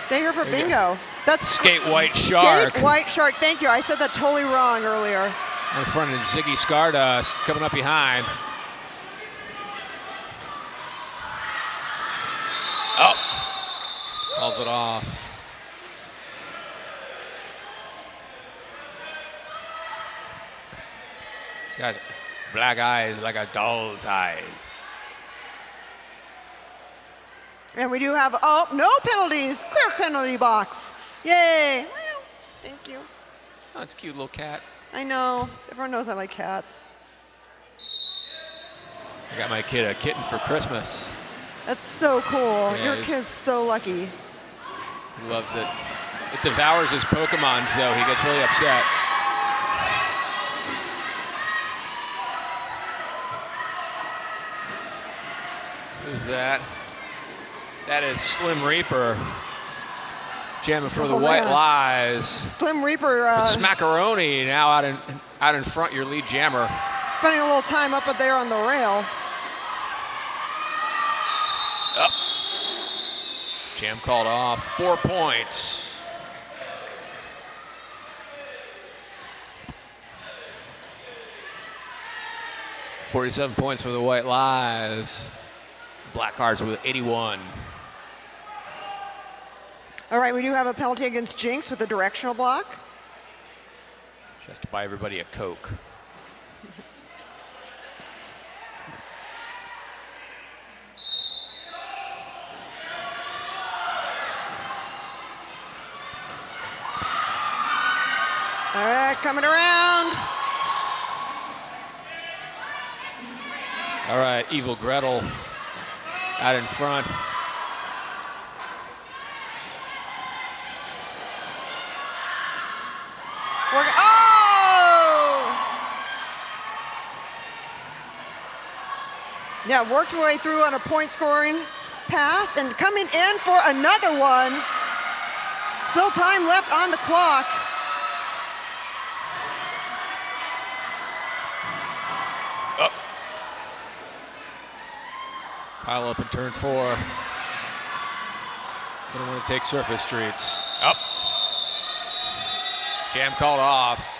stay here for bingo. That's Skate White Shark. Skate White Shark. Thank you. I said that totally wrong earlier. In front of Ziggy Stardust coming up behind. Oh, calls it off. She's got black eyes like a doll's eyes. And we do have, no penalties. Clear penalty box. Yay. Thank you. Oh, it's a cute little cat. I know. Everyone knows I like cats. I got my kid a kitten for Christmas. That's so cool. Yeah, Your kid's so lucky. He loves it. It devours his Pokemons, though. He gets really upset. Who's that? That is Slim Reaper. Jamming for the White Lies. Slim Reaper. Smackaroni now out in front, your lead jammer. Spending a little time up there on the rail. Up. Jam called off. 4 points. $47 points for the White Lies. Black Hearts with 81. All right, we do have a penalty against Jinx with a directional block. She has to buy everybody a Coke. All right, coming around. All right, Evil Gretel out in front. Yeah, worked her way through on a point scoring pass and coming in for another one. Still time left on the clock. Up. Pile up in turn 4. Gonna want to take surface streets. Up. Jam called off.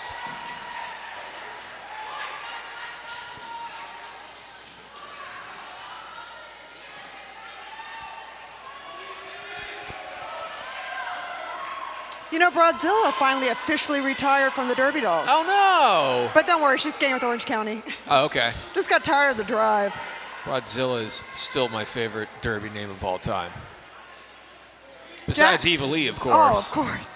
You know, Broadzilla finally officially retired from the Derby Dolls. Oh no! But don't worry, she's staying with Orange County. Oh, okay. Just got tired of the drive. Broadzilla is still my favorite Derby name of all time. Besides Eva Lee, of course. Oh, of course.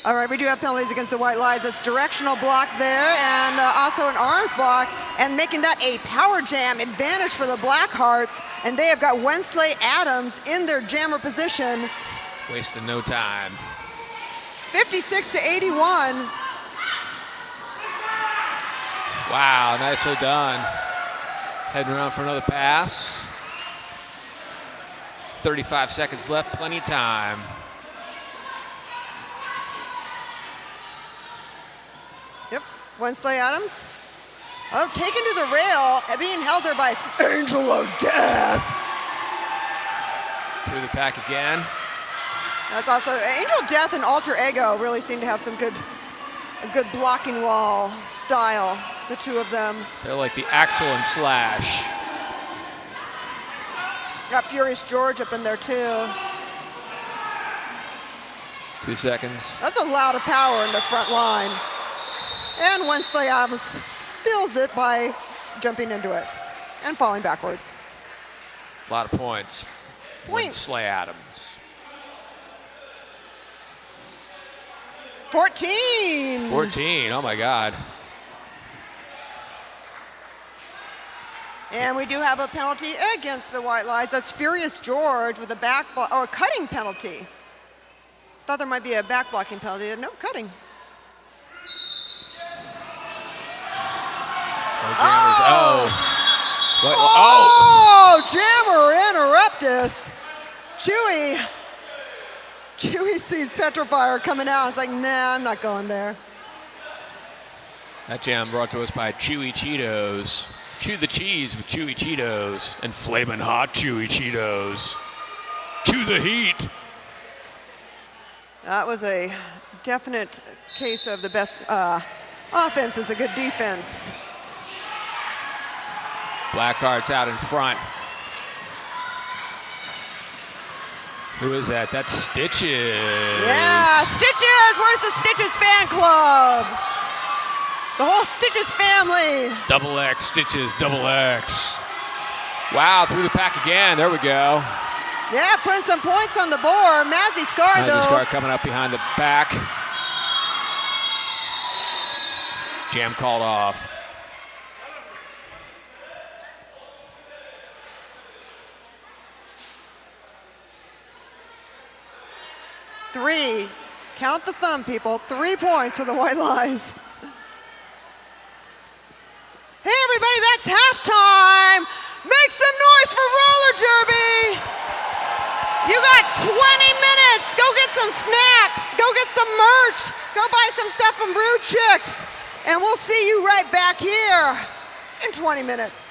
All right, we do have penalties against the White Lies. It's directional block there and also an arms block, and making that a power jam advantage for the Blackhearts. And they have got Wensley Adams in their jammer position. Wasting no time. 56-81. Wow, nicely done. Heading around for another pass. 35 seconds left, plenty of time. Yep, Wensley Adams. Oh, taken to the rail, being held there by Angel of Death. Through the pack again. That's also, Angel of Death and Alter Ego really seem to have some a good blocking wall style, the two of them. They're like the Axel and Slash. Got Furious George up in there too. 2 seconds. That's a lot of power in the front line. And Wensley Adams feels it by jumping into it and falling backwards. A lot of points. Wensley Adams. 14. 14, oh my God. And we do have a penalty against the White Lies. That's Furious George with a back block, or a cutting penalty. Thought there might be a back blocking penalty. No, cutting. Oh, Jammer interruptus. Chewy sees Petrifier coming out. It's like, nah, I'm not going there. That jam brought to us by Chewy Cheetos. Chew the cheese with Chewy Cheetos and flamin' hot Chewy Cheetos. Chew the heat. That was a definite case of the best offense is a good defense. Blackheart's out in front. Who is that? That's Stitches. Yeah, Stitches! Where's the Stitches fan club? The whole Stitches family. Double X, Stitches, double X. Wow, through the pack again. There we go. Yeah, putting some points on the board. Mazzy Scar, though. Mazzy Scar coming up behind the back. Jam called off. Three. Count the thumb, people. 3 points for the White Lies. Hey, everybody, that's halftime. Make some noise for roller derby. You got 20 minutes. Go get some snacks. Go get some merch. Go buy some stuff from Brew Chicks. And we'll see you right back here in 20 minutes.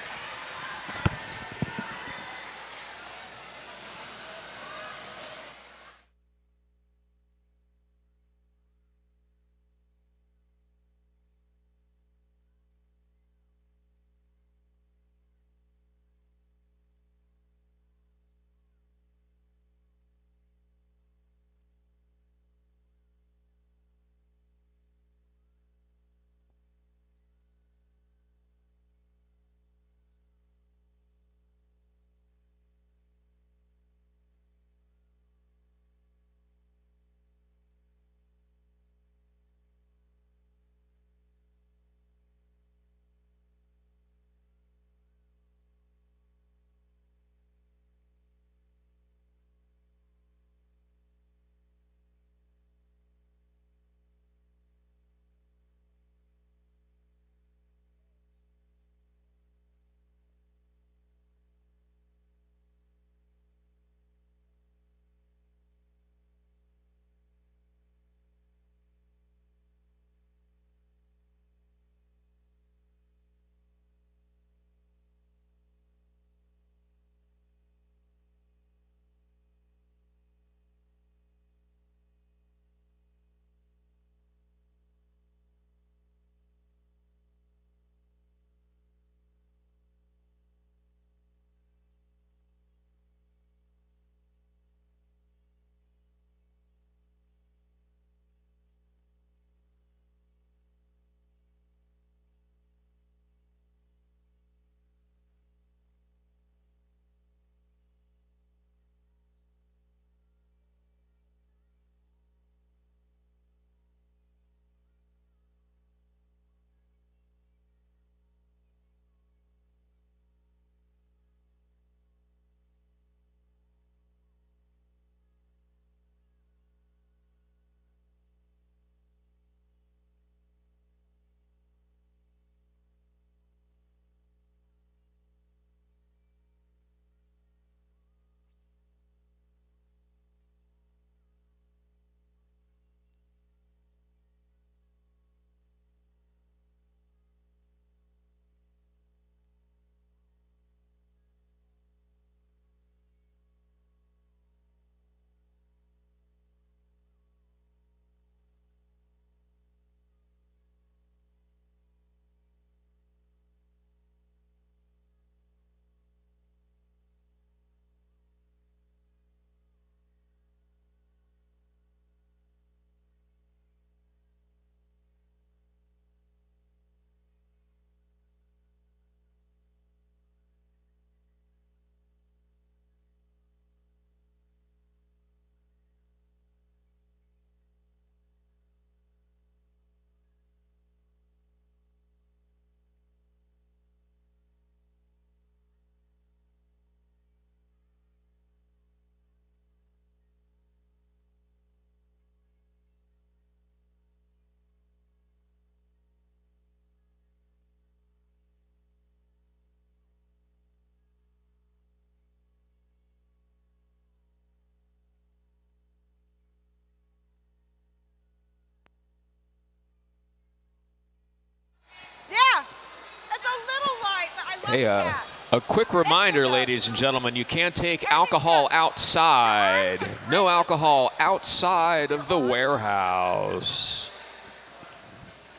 Hey, a quick reminder, ladies and gentlemen, you can't take alcohol outside. No alcohol outside of the warehouse.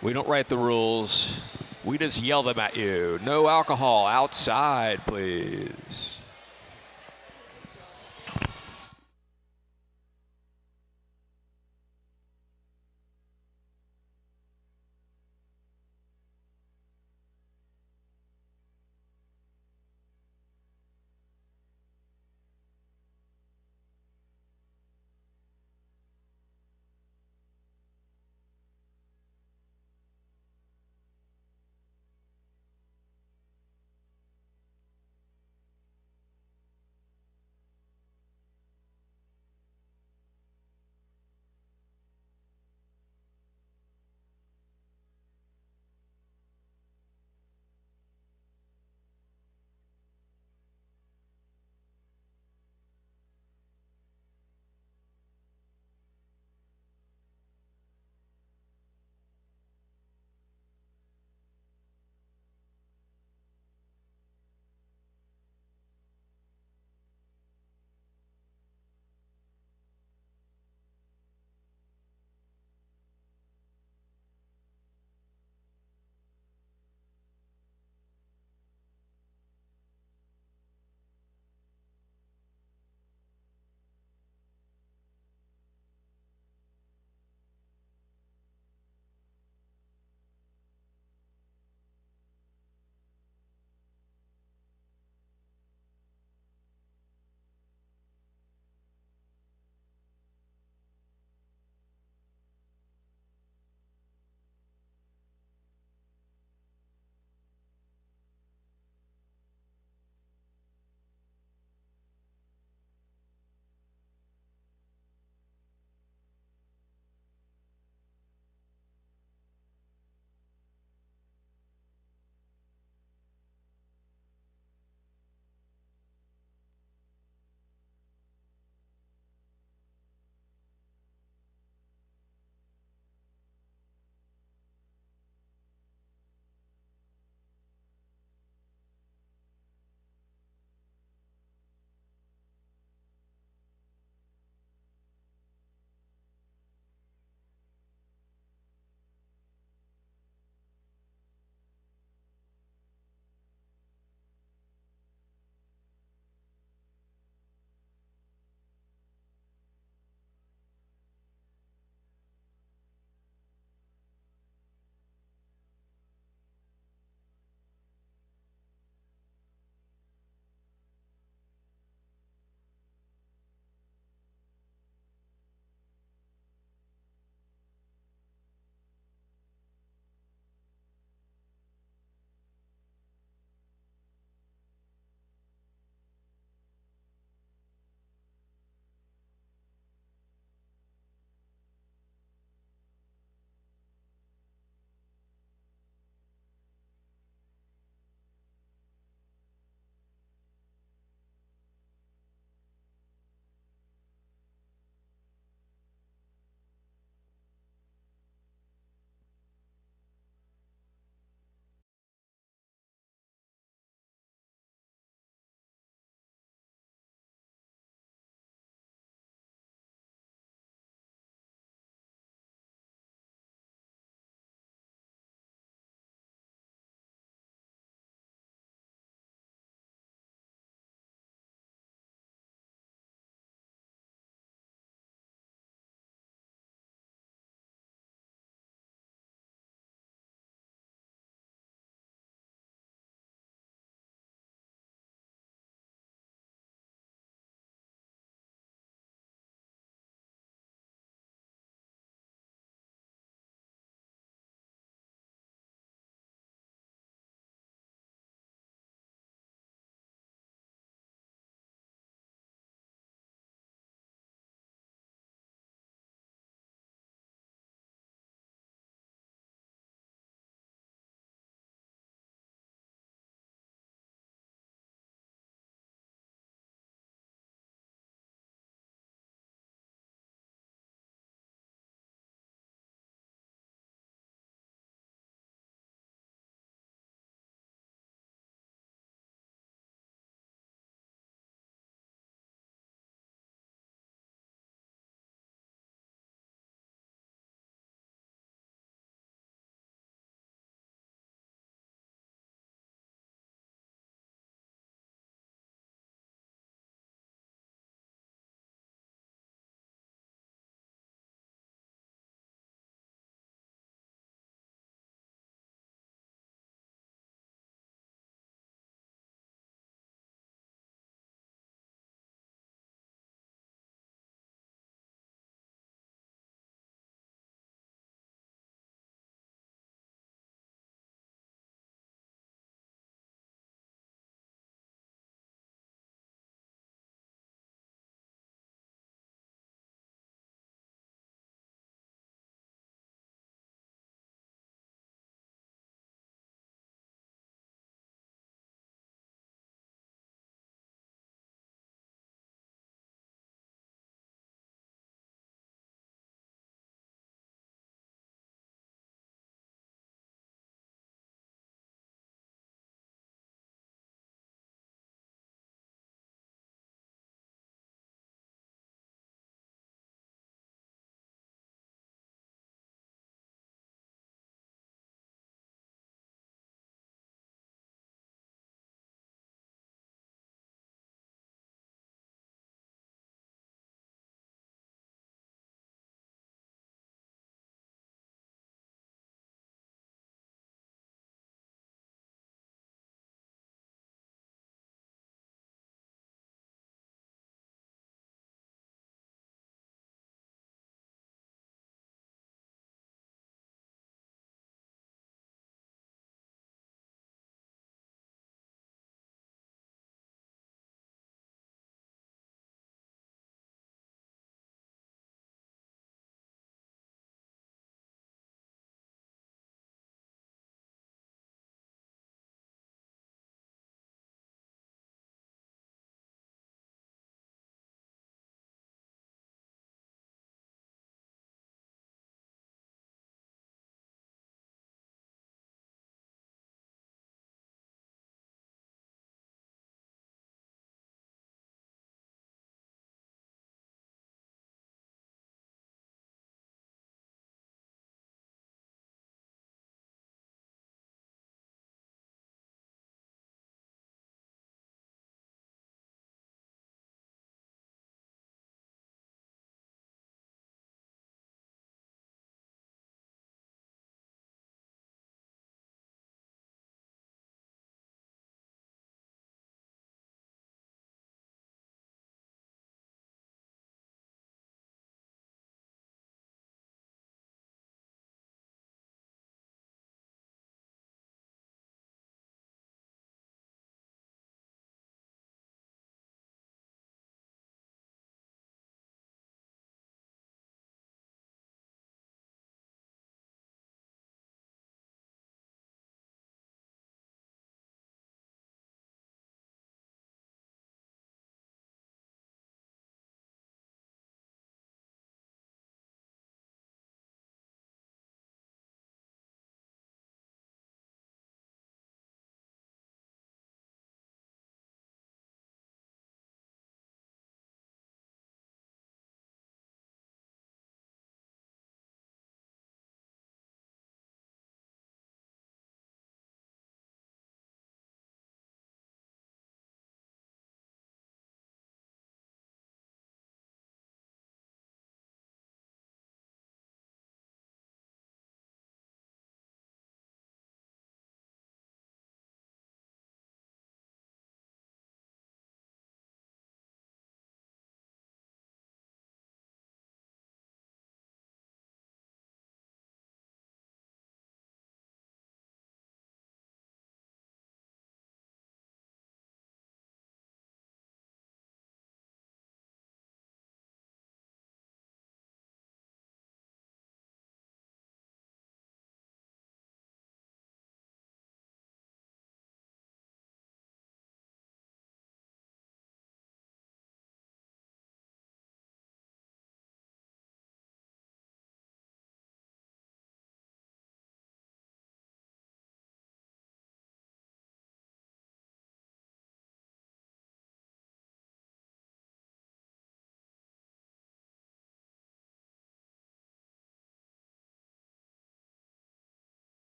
We don't write the rules. We just yell them at you. No alcohol outside, please.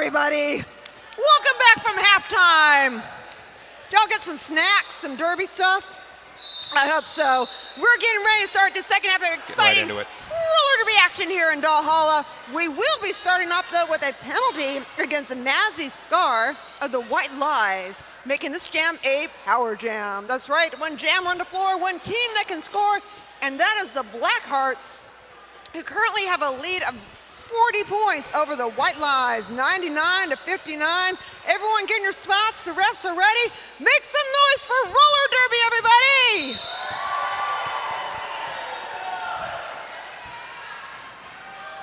everybody. Welcome back from halftime. Did y'all get some snacks, some derby stuff? I hope so. We're getting ready to start the second half of exciting into it. roller derby action here in Valhalla. We will be starting off, though, with a penalty against the Nazi Scar of the White Lies, making this jam a power jam. That's right, one jam on the floor, one team that can score, and that is the Blackhearts, who currently have a lead of 40 points over the White Lies, 99-59. Everyone get in your spots, the refs are ready. Make some noise for roller derby, everybody!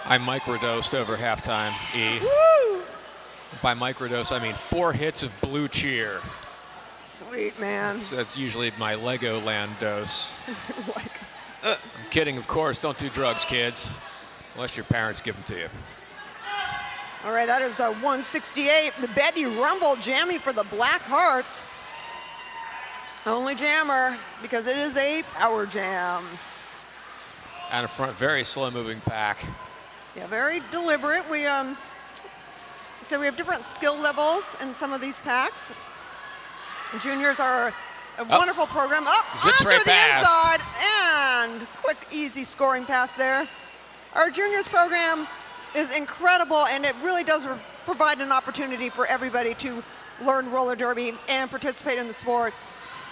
I microdosed over halftime, E. Woo! By microdose, I mean 4 hits of blue cheer. Sweet, man. That's usually my Legoland dose. Like, I'm kidding, of course. Don't do drugs, kids. Unless your parents give them to you. all right, that is 168. The Betty Rumble jamming for the Blackhearts. Only jammer, because it is a power jam. Out in front, very slow-moving pack. Yeah, very deliberate. We so we have different skill levels in some of these packs. Juniors are a wonderful program. Up Zips onto right the past. inside, and quick, easy scoring pass there. Our juniors program is incredible, and it really does provide an opportunity for everybody to learn roller derby and participate in the sport.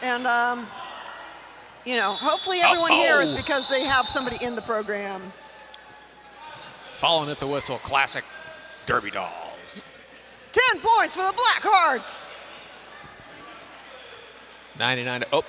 And you know, hopefully everyone here is because they have somebody in the program. Following at the whistle, classic Derby Dolls. 10 points for the Blackhearts. 99 to,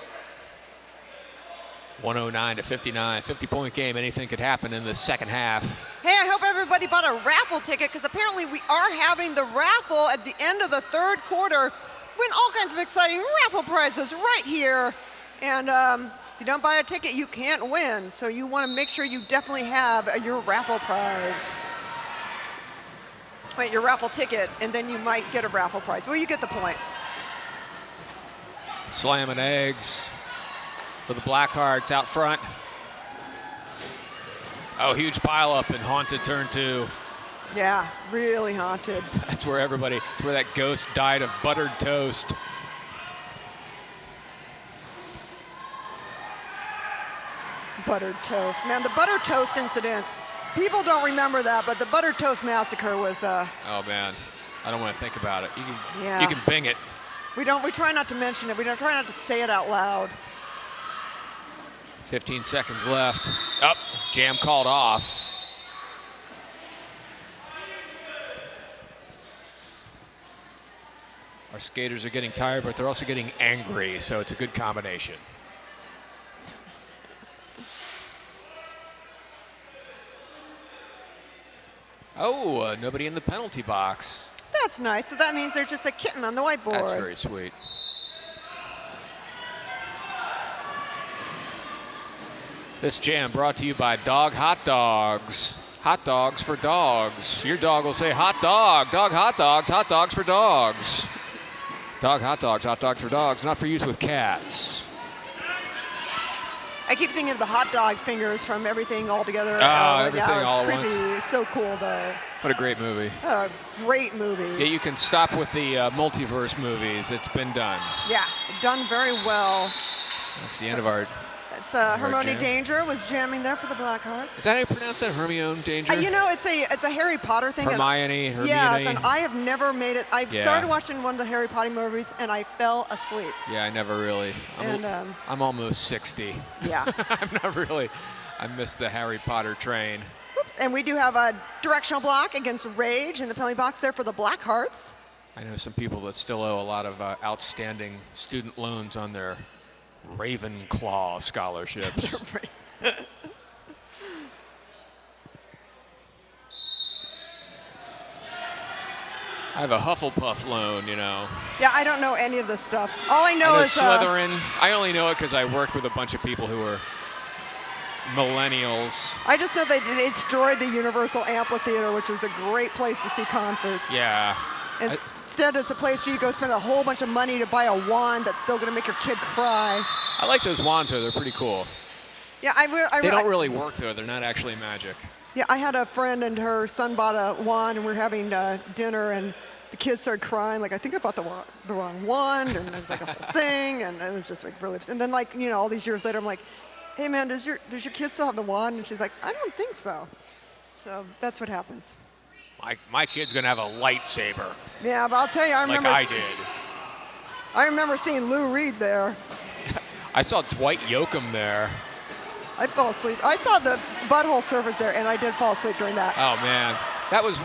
109 to 59, 50-point game. Anything could happen in the second half. Hey, I hope everybody bought a raffle ticket, because apparently we are having the raffle at the end of the third quarter. Win all kinds of exciting raffle prizes right here. And if you don't buy a ticket, you can't win. So you want to make sure you definitely have your raffle prize. Wait, your raffle ticket, and then you might get a raffle prize. Well, you get the point. Slamming eggs for the Blackhearts out front. Oh, huge pileup in haunted turn 2. Yeah, really haunted. That's where that's where that ghost died of buttered toast. Buttered toast. Man, the buttered toast incident, people don't remember that, but the buttered toast massacre was Oh man, I don't want to think about it. Yeah. You can bing it. we try not to mention it. We don't try not to say it out loud. 15 seconds left. Up, jam called off. Our skaters are getting tired, but they're also getting angry, so it's a good combination. Oh, nobody in the penalty box. That's nice. So that means there's just a kitten on the whiteboard. That's very sweet. This jam brought to you by Dog Hot Dogs. Hot dogs for dogs. Your dog will say hot dog, dog hot dogs for dogs. Dog hot dogs for dogs, not for use with cats. I keep thinking of the hot dog fingers from Everything All Together. Everything it's All at creepy. Once. It's so cool, though. What a great movie. A great movie. Yeah, you can stop with the multiverse movies. It's been done. Yeah, done very well. That's the end of our... It's Hermione jam. Danger was jamming there for the Blackhearts. Is that how you pronounce that, Hermione Danger? You know, it's a Harry Potter thing. Hermione. Yes, and I have never made it. I Yeah. started watching one of the Harry Potter movies, and I fell asleep. Yeah, I never really. I'm almost 60. Yeah. I'm not really. I missed the Harry Potter train. Whoops. And we do have a directional block against Rage in the penalty box there for the Blackhearts. I know some people that still owe a lot of outstanding student loans on their Ravenclaw scholarships. I have a Hufflepuff loan, you know. Yeah, I don't know any of this stuff. All I know is Slytherin. I only know it because I worked with a bunch of people who were millennials. I just know they destroyed the Universal Amphitheater, which was a great place to see concerts. Yeah. Instead, it's a place where you go spend a whole bunch of money to buy a wand that's still going to make your kid cry. I like those wands, though. They're pretty cool. Yeah, They don't really work, though. They're not actually magic. Yeah, I had a friend and her son bought a wand, and we were having dinner, and the kids started crying. Like, I think I bought the wrong wand, and it was like a whole thing, and it was just like really. And then, like, you know, all these years later, I'm like, hey man, does your kid still have the wand? And she's like, I don't think so. So that's what happens. My kid's gonna have a lightsaber. Yeah, but I'll tell you, I remember. Like I did. I remember seeing Lou Reed there. I saw Dwight Yoakam there. I fell asleep. I saw the Butthole Surfers there, and I did fall asleep during that. Oh man, that was.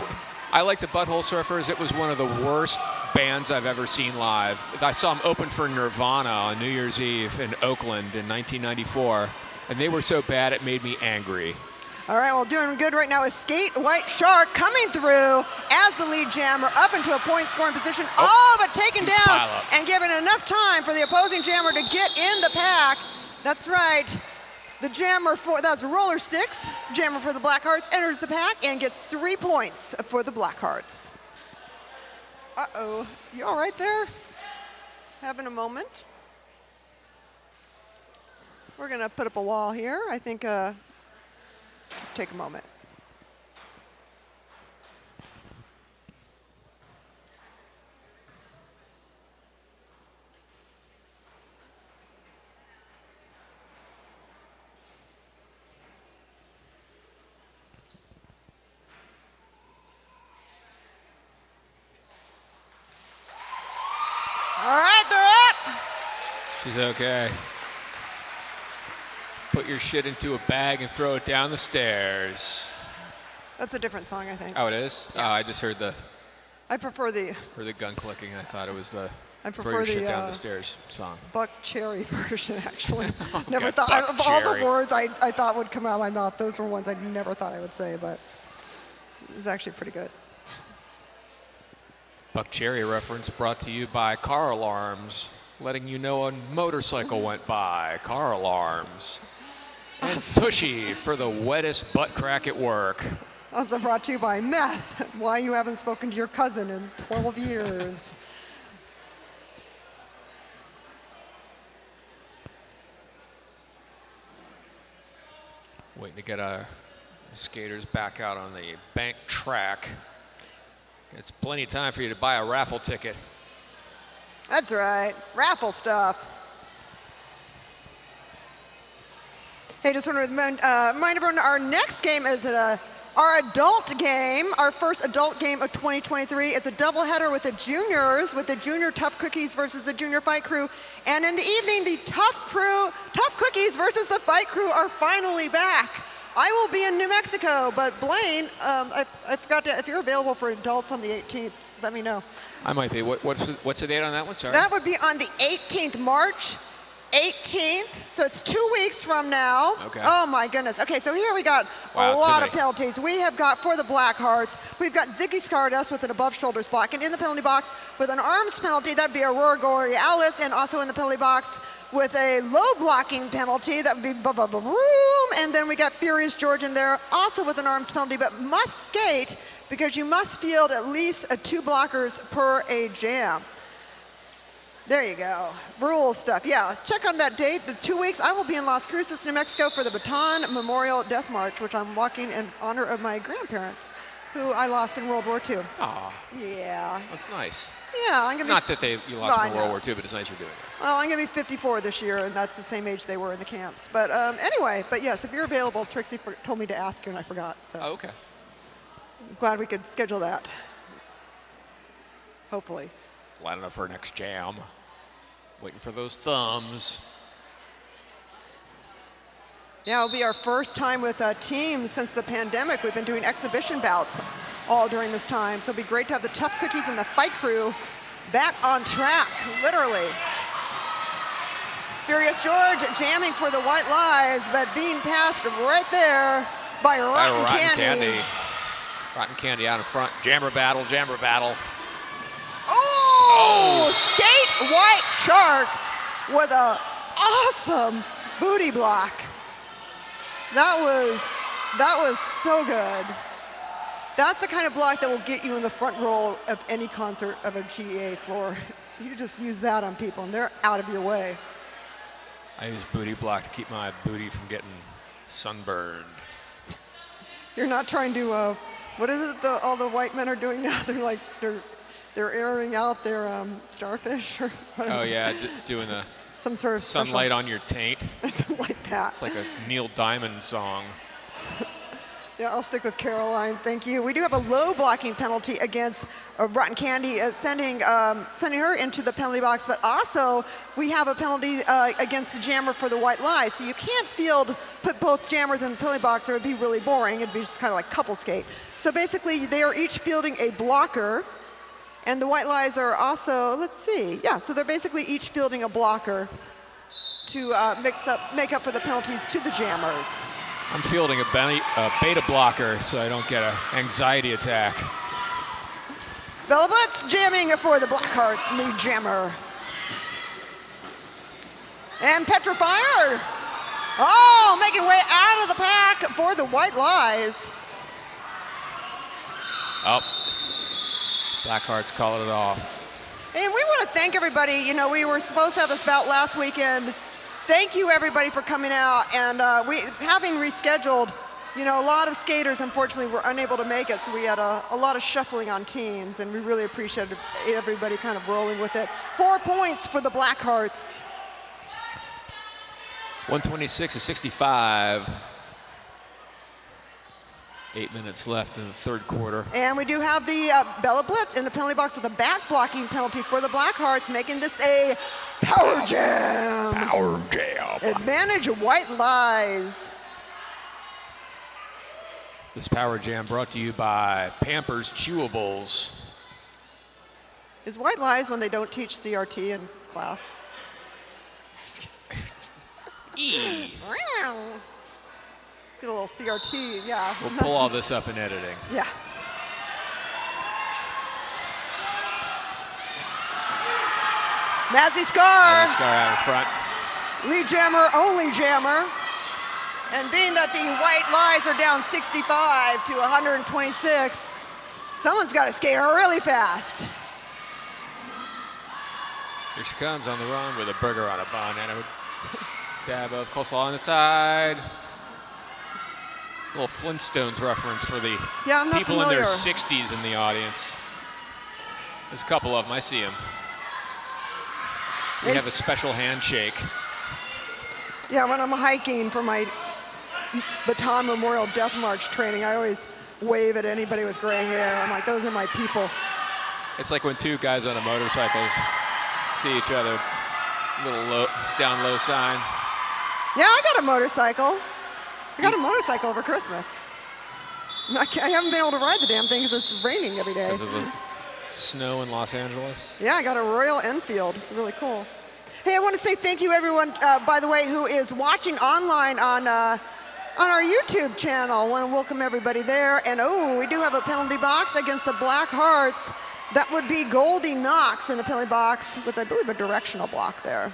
I like the Butthole Surfers. It was one of the worst bands I've ever seen live. I saw them open for Nirvana on New Year's Eve in Oakland in 1994, and they were so bad it made me angry. All right, well, doing good right now is Skate White Shark coming through as the lead jammer up into a point scoring position. Oh, but taken down and given enough time for the opposing jammer to get in the pack. That's right. The jammer that's Roller Sticks, jammer for the Blackhearts, enters the pack and gets 3 points for the Blackhearts. Uh-oh, you all right there? Having a moment? We're gonna put up a wall here. I think, just take a moment. All right, they're up. She's okay. Put your shit into a bag and throw it down the stairs. That's a different song, I think. Oh, it is? Yeah. Oh, I just heard the I prefer the gun clicking. I thought it was the I throw prefer your shit the down the stairs song. Buck Cherry version, actually. Never Okay, thought Buck of all the Cherry. words I thought would come out of my mouth. Those were ones I never thought I would say, but it's actually pretty good. Buck Cherry reference brought to you by car alarms, letting you know a motorcycle went by. Car alarms. And Tushy for the wettest butt crack at work. Also brought to you by meth. Why you haven't spoken to your cousin in 12 years. Waiting to get our skaters back out on the bank track. It's plenty of time for you to buy a raffle ticket. That's right, raffle stuff. Hey, just want to remind everyone, our next game is our adult game, our first adult game of 2023. It's a doubleheader with the juniors, with the junior Tough Cookies versus the junior Fight Crew. And in the evening, the Tough Cookies versus the Fight Crew are finally back. I will be in New Mexico, but Blaine, I forgot to, if you're available for adults on the 18th, let me know. I might be. What's the date on that one? Sorry. That would be on the 18th, March 18th. So it's 2 weeks from now. Okay. Oh my goodness. Okay, so here we got a lot of penalties. We have got for the Blackhearts, we've got Ziggy Stardust with an above shoulders block, and in the penalty box with an arms penalty, that'd be Aurora Borealis, and also in the penalty box with a low blocking penalty, that would be Room, and then we got Furious George in there, also with an arms penalty, but must skate because you must field at least 2 blockers per a jam. There you go. Rule stuff. Yeah, check on that date. The 2 weeks, I will be in Las Cruces, New Mexico for the Baton Memorial Death March, which I'm walking in honor of my grandparents, who I lost in World War II. Aw. Yeah. That's nice. Yeah, I'm gonna be. Not that you lost Well, in I World know. War II, but it's nice you're doing it. Well, I'm gonna be 54 this year, and that's the same age they were in the camps. But anyway, but yes, if you're available, Trixie told me to ask you, and I forgot. So Oh, okay. I'm glad we could schedule that. Hopefully. Lining up for our next jam. Waiting for those thumbs. Yeah, it'll be our first time with teams since the pandemic. We've been doing exhibition bouts all during this time. So it'll be great to have the Tough Cookies and the Fight Crew back on track, literally. Furious George jamming for the White Lies, but being passed right there by Rotten Candy. Rotten Candy out in front. Jammer battle, jammer battle. Oh! Skate White Shark with a awesome booty block. That was so good. That's the kind of block that will get you in the front row of any concert of a GEA floor. You just use that on people and they're out of your way. I use booty block to keep my booty from getting sunburned. You're not trying to, what is it all the white men are doing now? They're airing out their starfish or whatever. Oh yeah, doing the some sort of sunlight on your taint. Something like that. It's like a Neil Diamond song. Yeah, I'll stick with Caroline. Thank you. We do have a low blocking penalty against Rotten Candy, sending her into the penalty box. But also, we have a penalty against the jammer for the white lie. So you can't put both jammers in the penalty box, or it'd be really boring. It'd be just kind of like couple skate. So basically, they are each fielding a blocker, and the white lies are also. Let's see. Yeah. So they're basically each fielding a blocker to make up for the penalties to the jammers. I'm fielding a beta blocker so I don't get an anxiety attack. Bella Blitz jamming for the Blackhearts, new jammer. And Petrifier. Oh, making way out of the pack for the White Lies. Oh, Blackhearts calling it off. And we want to thank everybody. You know, we were supposed to have this bout last weekend. Thank you, everybody, for coming out. And having rescheduled, you know, a lot of skaters, unfortunately, were unable to make it. So we had a lot of shuffling on teams, and we really appreciated everybody kind of rolling with it. 4 points for the Blackhearts. 126-65. 8 minutes left in the third quarter. And we do have the Bella Blitz in the penalty box with a back blocking penalty for the Blackhearts, making this a power jam. Power jam. Advantage of White Lies. This power jam brought to you by Pampers Chewables. Is White Lies when they don't teach CRT in class? E. Let's get a little CRT, yeah. We'll pull all this up in editing. Yeah. Mazzy Scar. Scar out in front. Lead jammer, only jammer. And being that the White Lies are down 65 to 126, someone's got to skate her really fast. Here she comes on the run with a burger on a bun and a dab of coleslaw on the side. Little Flintstones reference for the people in their 60s in the audience. There's a couple of them, I see them. We have a special handshake. Yeah, when I'm hiking for my Baton Memorial Death March training, I always wave at anybody with gray hair. I'm like, those are my people. It's like when two guys on a motorcycle see each other, little down low sign. Yeah, I got a motorcycle. I got a motorcycle over Christmas. I haven't been able to ride the damn thing because it's raining every day. Because of the snow in Los Angeles? Yeah, I got a Royal Enfield. It's really cool. Hey, I want to say thank you, everyone, by the way, who is watching online on our YouTube channel. I want to welcome everybody there. And, we do have a penalty box against the Blackhearts. That would be Goldie Knox in a penalty box with, I believe, a directional block there.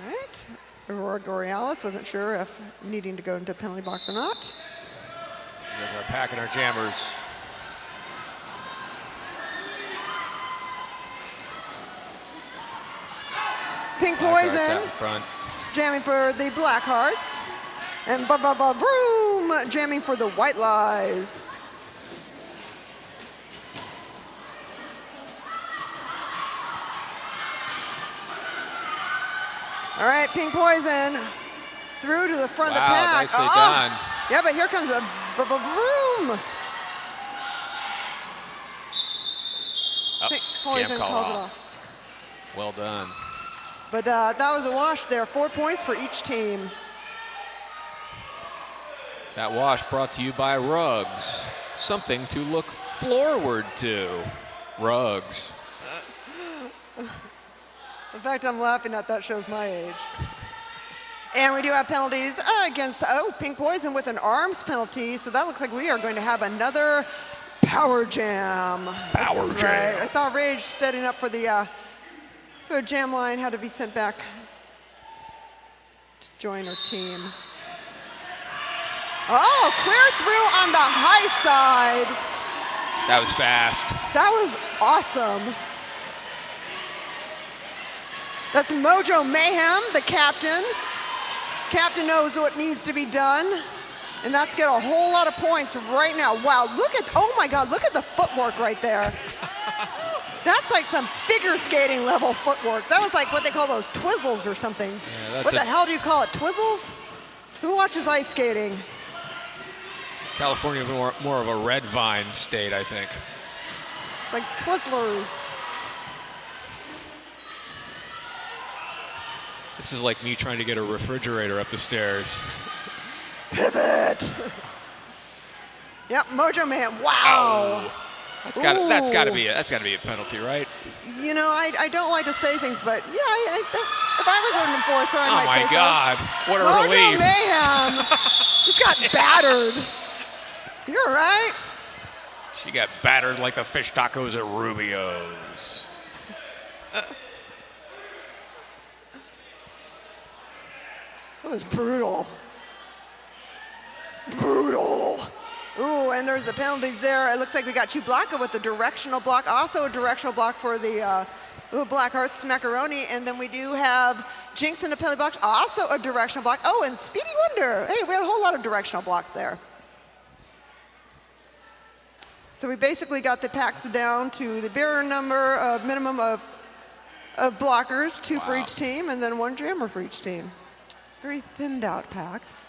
All right. Aurora Borealis, wasn't sure if needing to go into penalty box or not. There's our pack and our jammers. Pink Poison out in front. Jamming for the Blackhearts. And Vroom jamming for the White Lies. All right, Pink Poison through to the front of the pack. Nicely done. Yeah, but here comes a Vroom. Pink Poison calls it off. Well done. But that was a wash there. 4 points for each team. That wash brought to you by Rugs. Something to look forward to. Rugs. The fact I'm laughing at that shows my age. And we do have penalties against, Pink Poison with an arms penalty. So that looks like we are going to have another power jam. Power jam. Right. I saw Rage setting up for the jam line, had to be sent back to join our team. Oh, clear through on the high side. That was fast. That was awesome. That's Mojo Mayhem, the captain. Captain knows what needs to be done. And that's get a whole lot of points right now. Wow, oh my God, look at the footwork right there. That's like some figure skating level footwork. That was like what they call those twizzles or something. Yeah, what the hell do you call it, twizzles? Who watches ice skating? California more of a red vine state, I think. It's like Twizzlers. This is like me trying to get a refrigerator up the stairs. Pivot. Yep, Mojo Man. Wow. Oh. That's got to be a penalty, right? You know, I don't like to say things, but yeah, if I was an enforcer, I might say so. Oh my God! What a Mojo relief! Mayhem just got battered. You're right. She got battered like the fish tacos at Rubio's. It was brutal. Brutal. Ooh, and there's the penalties there. It looks like we got Chewbacca with the directional block. Also a directional block for the Black Hearts Macaroni. And then we do have Jinx in the penalty box. Also a directional block. Oh, and Speedy Wonder. Hey, we had a whole lot of directional blocks there. So we basically got the packs down to the bare number, minimum of blockers, 2 for each team, and then 1 jammer for each team. Very thinned out packs.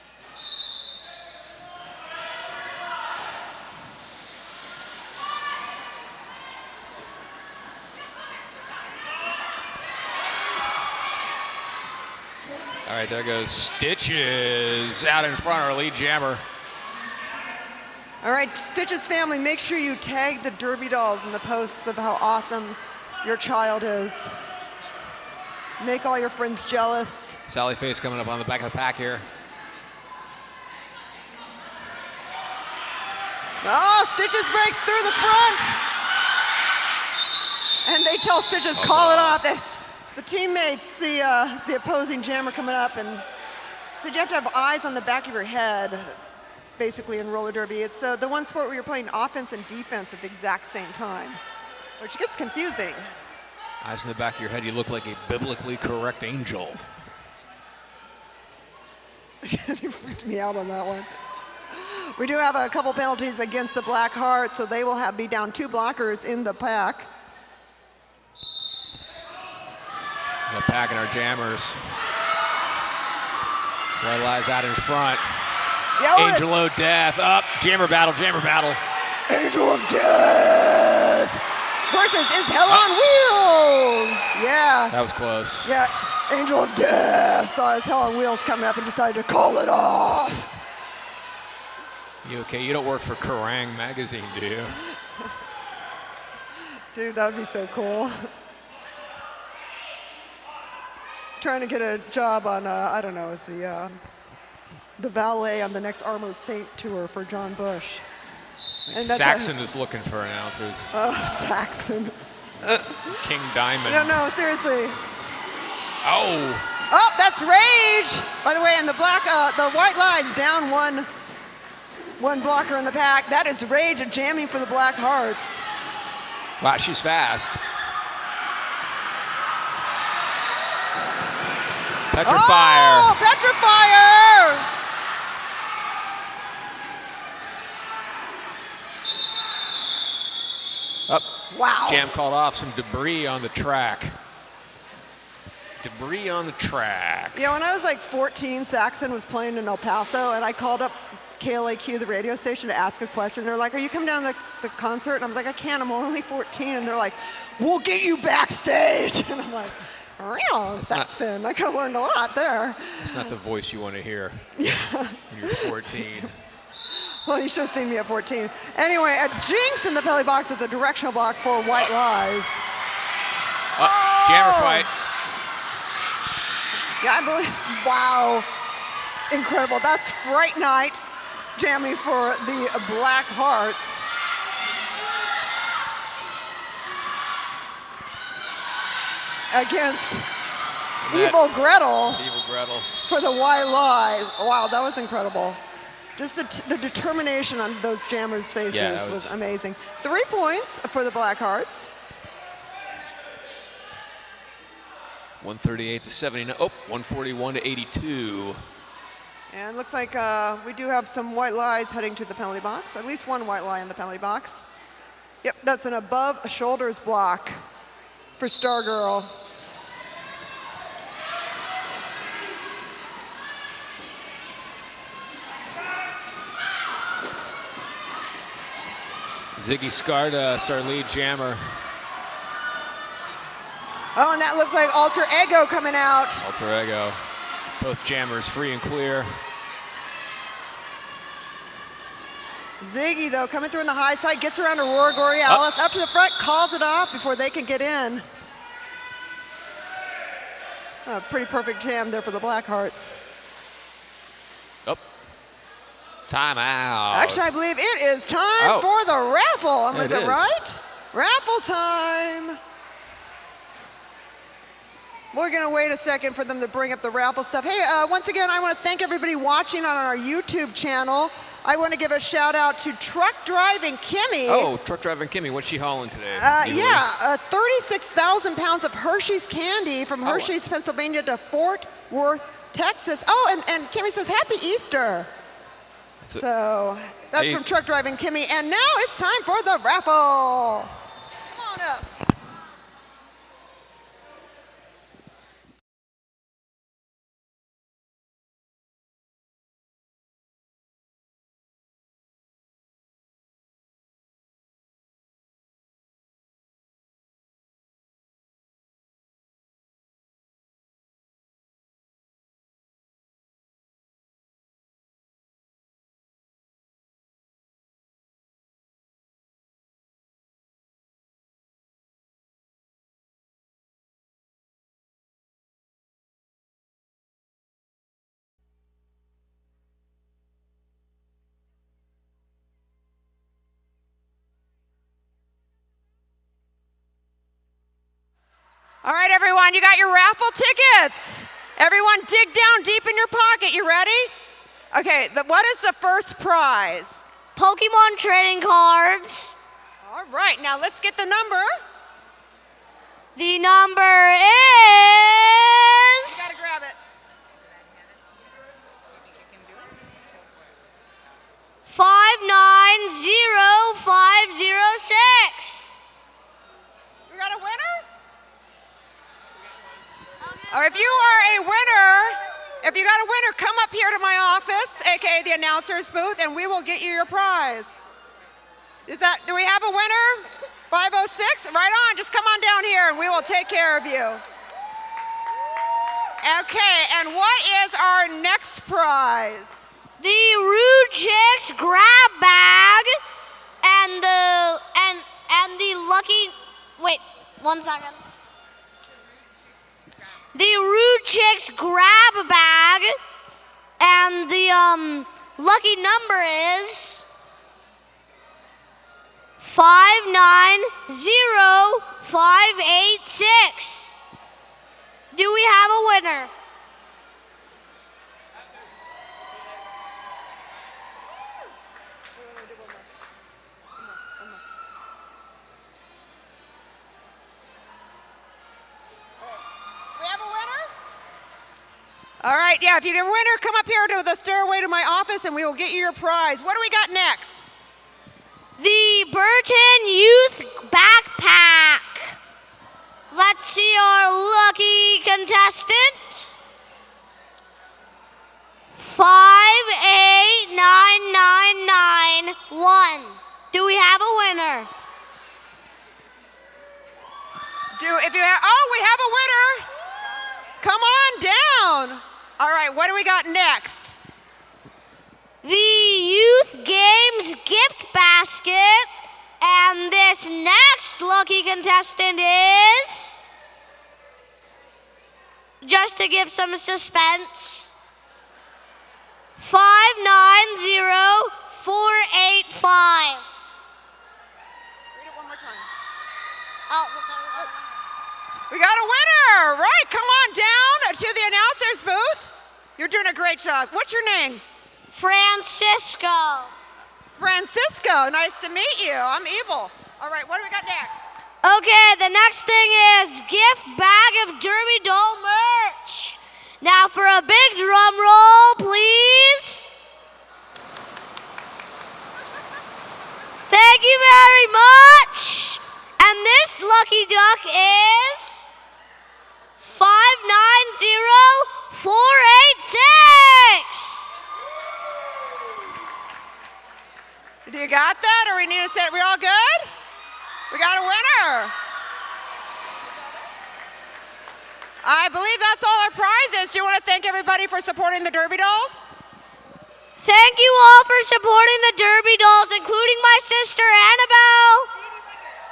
All right, there goes Stitches out in front, our lead jammer. All right, Stitches family, make sure you tag the Derby dolls in the posts of how awesome your child is. Make all your friends jealous. Sally Face coming up on the back of the pack here. Oh, Stitches breaks through the front. And they tell Stitches, call it off. The teammates see the opposing jammer coming up and said you have to have eyes on the back of your head, basically in roller derby. It's the one sport where you're playing offense and defense at the exact same time, which gets confusing. Eyes in the back of your head, you look like a biblically correct angel. You freaked me out on that one. We do have a couple penalties against the Black Hearts, so they will be down 2 blockers in the pack. We're packing our jammers. White lies out in front. Angel of Death up. Jammer battle, jammer battle. Angel of Death versus Is Hell on Wheels. Yeah. That was close. Yeah. Angel of Death saw His Hell on Wheels coming up and decided to call it off. You okay? You don't work for Kerrang magazine, do you? Dude, that would be so cool. Trying to get a job on, I don't know, as the valet on the next Armored Saint tour for John Bush. And Saxon is looking for announcers. Oh, Saxon. King Diamond. No, seriously. Oh. Oh, that's Rage. By the way, and the white line's down one blocker in the pack. That is Rage jamming for the Black Hearts. Wow, she's fast. Petrifier. Oh, Petrifier! Up. Wow. Jam called off. Some debris on the track. Debris on the track. Yeah, when I was like 14, Saxon was playing in El Paso, and I called up KLAQ, the radio station, to ask a question. They're like, are you coming down to the concert? And I was like, I can't, I'm only 14. And they're like, we'll get you backstage. And I'm like, real Saxon. I could have learned a lot there. That's not the voice you want to hear when you're 14. Well, you should have seen me at 14. Anyway, a Jinx in the penalty box with the directional block for White Lies. Jammer fight. Yeah, I believe, wow. Incredible. That's Fright Night jamming for the Black Hearts. Against Evil Gretel. It's Evil Gretel. For the White Lies. Wow, that was incredible. Just the determination on those jammers' faces was amazing. 3 points for the Black Hearts. 138 to 79. Oh, 141 to 82. And looks like we do have some white lies heading to the penalty box. At least one white lie in the penalty box. Yep, that's an above shoulders block for Stargirl. Ziggy Scarda, our lead jammer. Oh, and that looks like Alter Ego coming out. Alter Ego. Both jammers free and clear. Ziggy, though, coming through on the high side, gets around Aurora Borealis, up to the front, calls it off before they can get in. A pretty perfect jam there for the Blackhearts. Up. Timeout. Actually, I believe it is time for the raffle. Is it right? Raffle time. We're going to wait a second for them to bring up the raffle stuff. Hey, once again, I want to thank everybody watching on our YouTube channel. I want to give a shout out to Truck Driving Kimmy. Oh, Truck Driving Kimmy, what's she hauling today? 36,000 pounds of Hershey's candy from Hershey's, Pennsylvania to Fort Worth, Texas. Oh, and Kimmy says, Happy Easter. So that's from Truck Driving Kimmy. And now it's time for the raffle. Come on up. All right, everyone, you got your raffle tickets. Everyone dig down deep in your pocket. You ready? Okay, what is the first prize? Pokemon trading cards. All right, now let's get the number. The number You is gotta grab it. 590506. We got a winner? If you are a winner, if you got a winner, come up here to my office, aka the announcer's booth, and we will get you your prize. Do we have a winner? 506? Right on, just come on down here and we will take care of you. Okay, and what is our next prize? The Rude Chicks grab bag and the lucky. Wait, 1 second. The Rude Chicks grab bag and the lucky number is 590586. Do we have a winner? We have a winner? All right, yeah, if you get a winner, come up here to the stairway to my office and we will get you your prize. What do we got next? The Burton Youth Backpack. Let's see our lucky contestant. 589991. Do we have a winner? We have a winner. Come on down. All right, what do we got next? The Youth Games gift basket. And this next lucky contestant is, just to give some suspense, 590485. Read it one more time. Oh, that's all. We got a winner, right? Come on down to the announcer's booth. You're doing a great job. What's your name? Francisco. Francisco, nice to meet you. I'm Evil. All right, what do we got next? Okay, the next thing is gift bag of Derby Doll merch. Now for a big drum roll, please. Thank you very much. And this lucky duck is 590486. You got that, or we need to say, we all good? We got a winner. I believe that's all our prizes. Do you want to thank everybody for supporting the Derby Dolls? Thank you all for supporting the Derby Dolls, including my sister, Annabelle.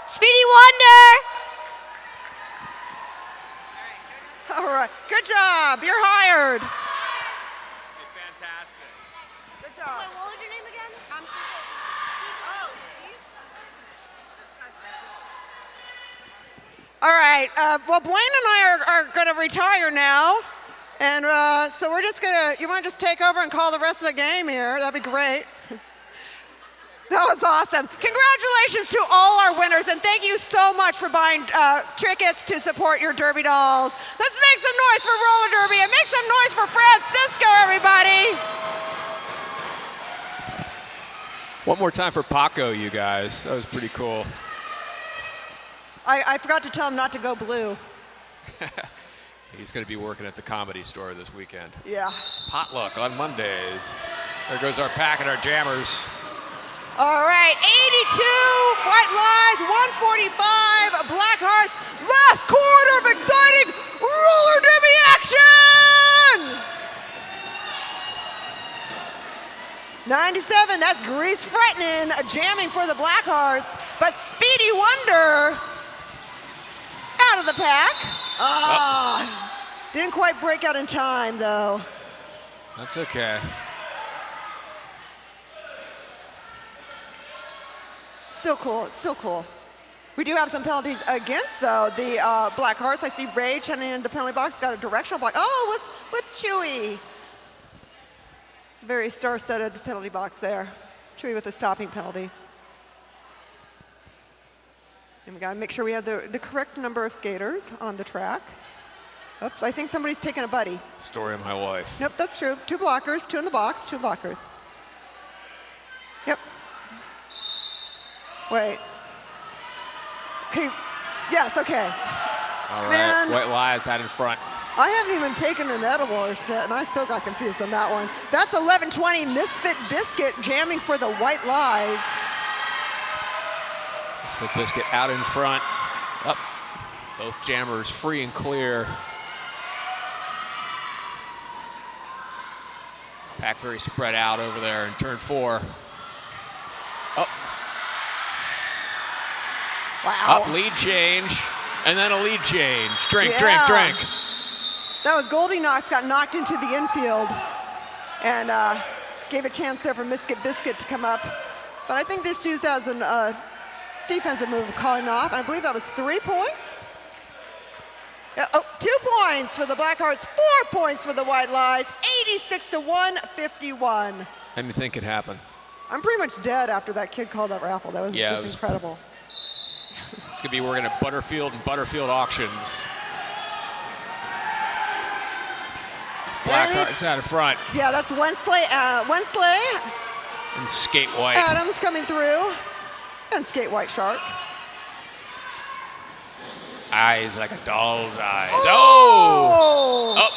Speedy Wonder. All right, good job. You're hired. Fantastic. Good job. Wait, what was your name again? All right, well, Blaine and I are going to retire now. And so we're just gonna, you wanna just take over and call the rest of the game here? That'd be great. That was awesome. Congratulations to all our winners, and thank you so much for buying tickets to support your Derby Dolls. Let's make some noise for roller derby and make some noise for Francisco, everybody. One more time for Paco, you guys. That was pretty cool. I forgot to tell him not to go blue. He's going to be working at the Comedy Store this weekend. Yeah. Potluck on Mondays. There goes our pack and our jammers. All right, 82 White Lies, 145 Black Hearts. Last quarter of exciting roller derby action! 97, that's Grease Fretnin jamming for the Black Hearts, but Speedy Wonder out of the pack. Didn't quite break out in time, though. That's okay. Still cool, it's still cool. We do have some penalties against, though, the Black Hearts. I see Rage heading into the penalty box, got a directional block. Oh, with Chewy. It's a very star-studded penalty box there. Chewy with a stopping penalty. And we gotta make sure we have the correct number of skaters on the track. Oops, I think somebody's taking a buddy. Story of my life. Nope, that's true. 2 blockers, 2 in the box, 2 blockers. Yep. Wait. Okay, yes, okay. All right, Man. White Lies out in front. I haven't even taken an edible or shit, and I still got confused on that one. That's 1120 Misfit Biscuit jamming for the White Lies. Misfit Biscuit out in front. Up. Both jammers free and clear. Pack very spread out over there in turn 4. Up. Wow. Up, lead change, and then a lead change. Drink, Yeah. drink. That was Goldie Knox got knocked into the infield and gave a chance there for Misfit Biscuit to come up. But I think this used as a defensive move, calling off. And I believe that was 3 points. Yeah, 2 points for the Black Hearts, 4 points for the White Lies, 86-151. Anything could happen. I'm pretty much dead after that kid called that raffle. That was just incredible. It's going to be working at Butterfield and Butterfield Auctions. Black Hearts out in front. Yeah, that's Wensley And Skate White. Adams coming through, and Skate White Shark. Eyes like a doll's eyes. Oh! Oh!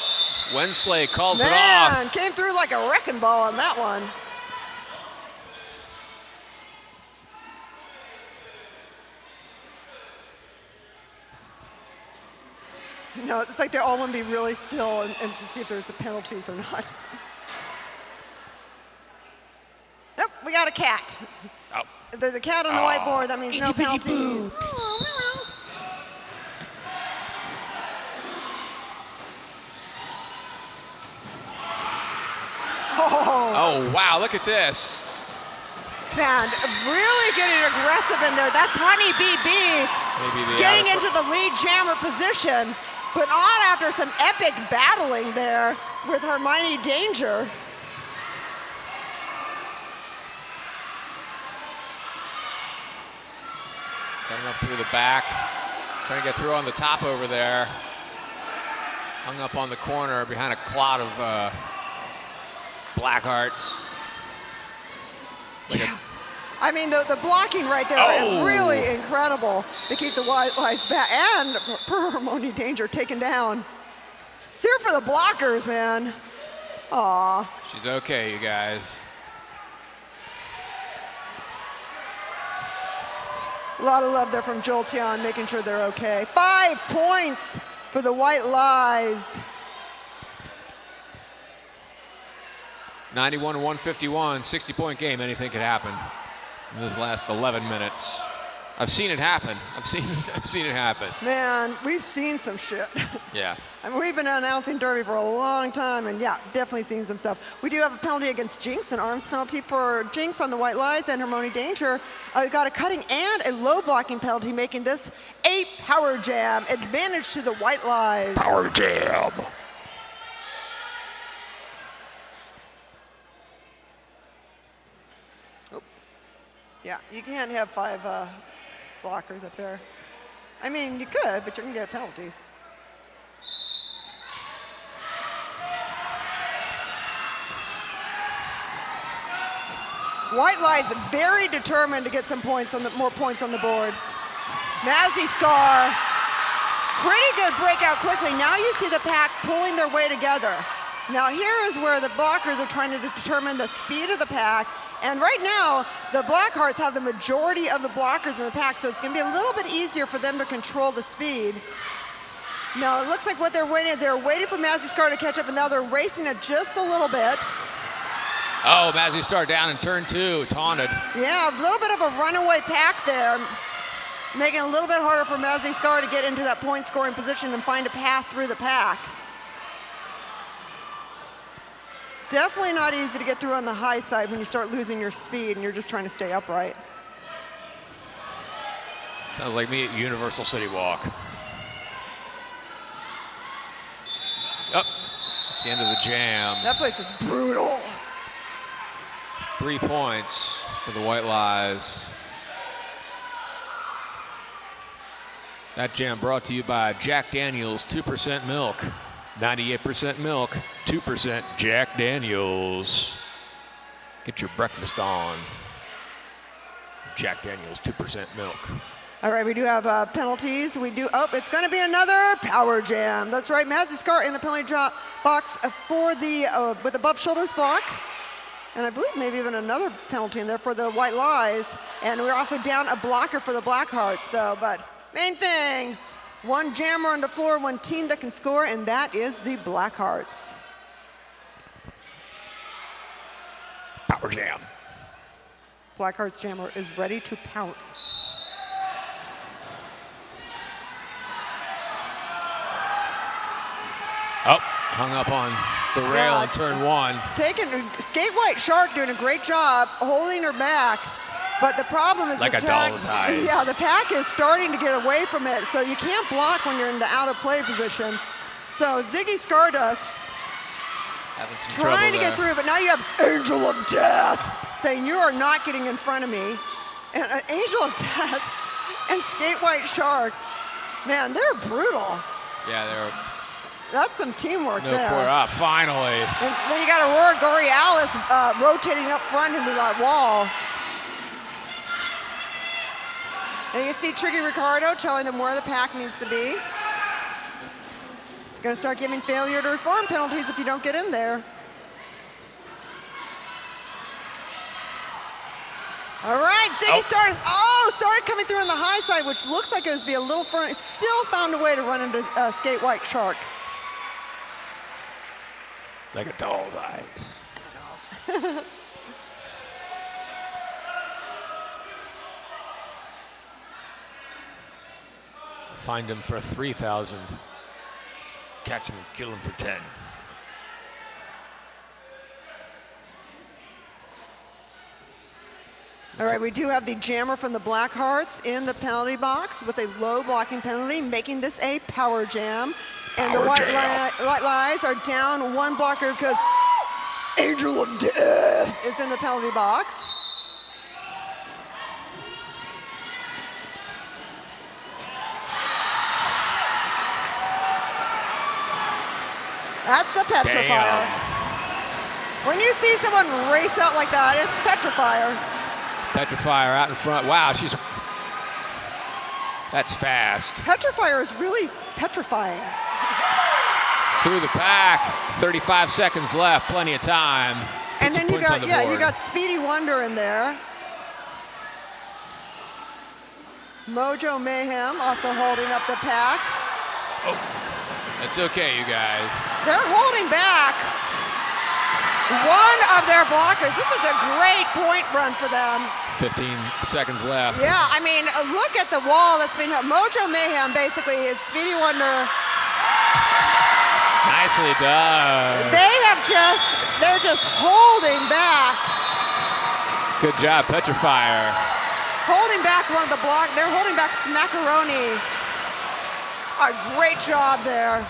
Wensley calls it Man, off. came through like a wrecking ball on that one. No, it's like they all want to be really still and to see if there's penalties or not. Yep, we got a cat. Oh. If there's a cat on the whiteboard, that means no penalty. Oh, wow, look at this. Man, really getting aggressive in there. That's Honey BB Maybe the getting into the lead jammer position, but on after some epic battling there with Hermione Danger. Coming up through the back. Trying to get through on the top over there. Hung up on the corner behind a clot of Blackhearts. I mean, the blocking right there is really incredible to keep the White Lies back. And poor Harmony Danger taken down. It's here for the blockers, man. Aw. She's okay, you guys. A lot of love there from Jolteon, making sure they're okay. 5 points for the White Lies. 91-151, 60-point game. Anything could happen in this last 11 minutes. I've seen it happen. I've seen it happen. Man, we've seen some shit. Yeah. I mean, we've been announcing Derby for a long time, and yeah, definitely seen some stuff. We do have a penalty against Jinx, an arms penalty for Jinx on the White Lies, and Harmony Danger got a cutting and a low blocking penalty, making this a power jam. Advantage to the White Lies. Power jam. Yeah, you can't have 5 blockers up there. I mean, you could, but you're gonna get a penalty. White Lies very determined to get some points on more points on the board. Mazzy Scar, pretty good breakout quickly. Now you see the pack pulling their way together. Now here is where the blockers are trying to determine the speed of the pack. And right now, the Blackhearts have the majority of the blockers in the pack, so it's gonna be a little bit easier for them to control the speed. Now it looks like what they're waiting for Mazzy Scar to catch up, and now they're racing it just a little bit. Oh, Mazzy Star down in turn 2, taunted. Yeah, a little bit of a runaway pack there, making it a little bit harder for Mazzy Scar to get into that point scoring position and find a path through the pack. Definitely not easy to get through on the high side when you start losing your speed and you're just trying to stay upright. Sounds like me at Universal City Walk. Oh, that's the end of the jam. That place is brutal. 3 points for the White Lies. That jam brought to you by Jack Daniels 2% milk. 98% milk, 2% Jack Daniels. Get your breakfast on. Jack Daniels 2% milk. All right, we do have penalties. It's gonna be another power jam. That's right, Mazzy Scar in the penalty drop box for the, with above shoulders block. And I believe maybe even another penalty in there for the White Lies. And we're also down a blocker for the Blackhearts, so, but main thing, one jammer on the floor, one team that can score, and that is the Blackhearts. Power jam. Blackhearts jammer is ready to pounce. Oh, hung up on the rail in turn 1. Skate White Shark doing a great job holding her back. But the problem is like the a doll's eyes. Yeah, the pack is starting to get away from it, so you can't block when you're in the out of play position. So Ziggy Stardust trying to get through, but now you have Angel of Death saying you are not getting in front of me. And Angel of Death and Skate White Shark, man, they're brutal. Yeah, That's some teamwork there. Finally. And then you got Aurora Borealis rotating up front into that wall. And you see Tricky Ricardo telling them where the pack needs to be. Gonna start giving failure to reform penalties if you don't get in there. All right, Ziggy started coming through on the high side, which looks like it was be a little front. Still found a way to run into Skate White Shark. Like a doll's eyes. Find him for 3,000. Catch him and kill him for 10. All right, we do have the jammer from the Blackhearts in the penalty box with a low blocking penalty, making this a power jam. And the White Lies are down one blocker because Angel of Death is in the penalty box. That's a petrifier. Damn. When you see someone race out like that, it's petrifier. Petrifier out in front. Wow, that's fast. Petrifier is really petrifying. Through the pack. 35 seconds left. Plenty of time. And then you got Speedy Wonder in there. Mojo Mayhem also holding up the pack. Oh, that's okay, you guys. They're holding back one of their blockers. This is a great point run for them. 15 seconds left. Yeah, I mean, look at the wall that's been Mojo Mayhem basically is Speedy Wonder. Nicely done. They're just holding back. Good job, Petrifier. Holding back one of the block. They're holding back Smackaroni. A great job there.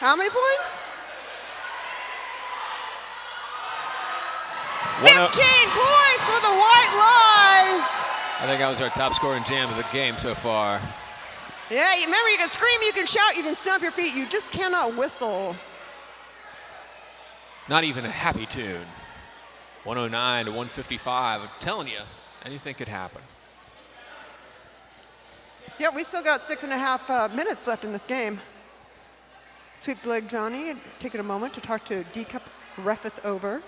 How many points? 15 points for the White Lies. I think that was our top scoring jam of the game so far. Yeah, remember you can scream, you can shout, you can stomp your feet. You just cannot whistle. Not even a happy tune. 109 to 155. I'm telling you, anything could happen. Yeah, we still got 6.5 minutes left in this game. Sweep the leg, Johnny. Taking a moment to talk to D-Cup Reffeth over.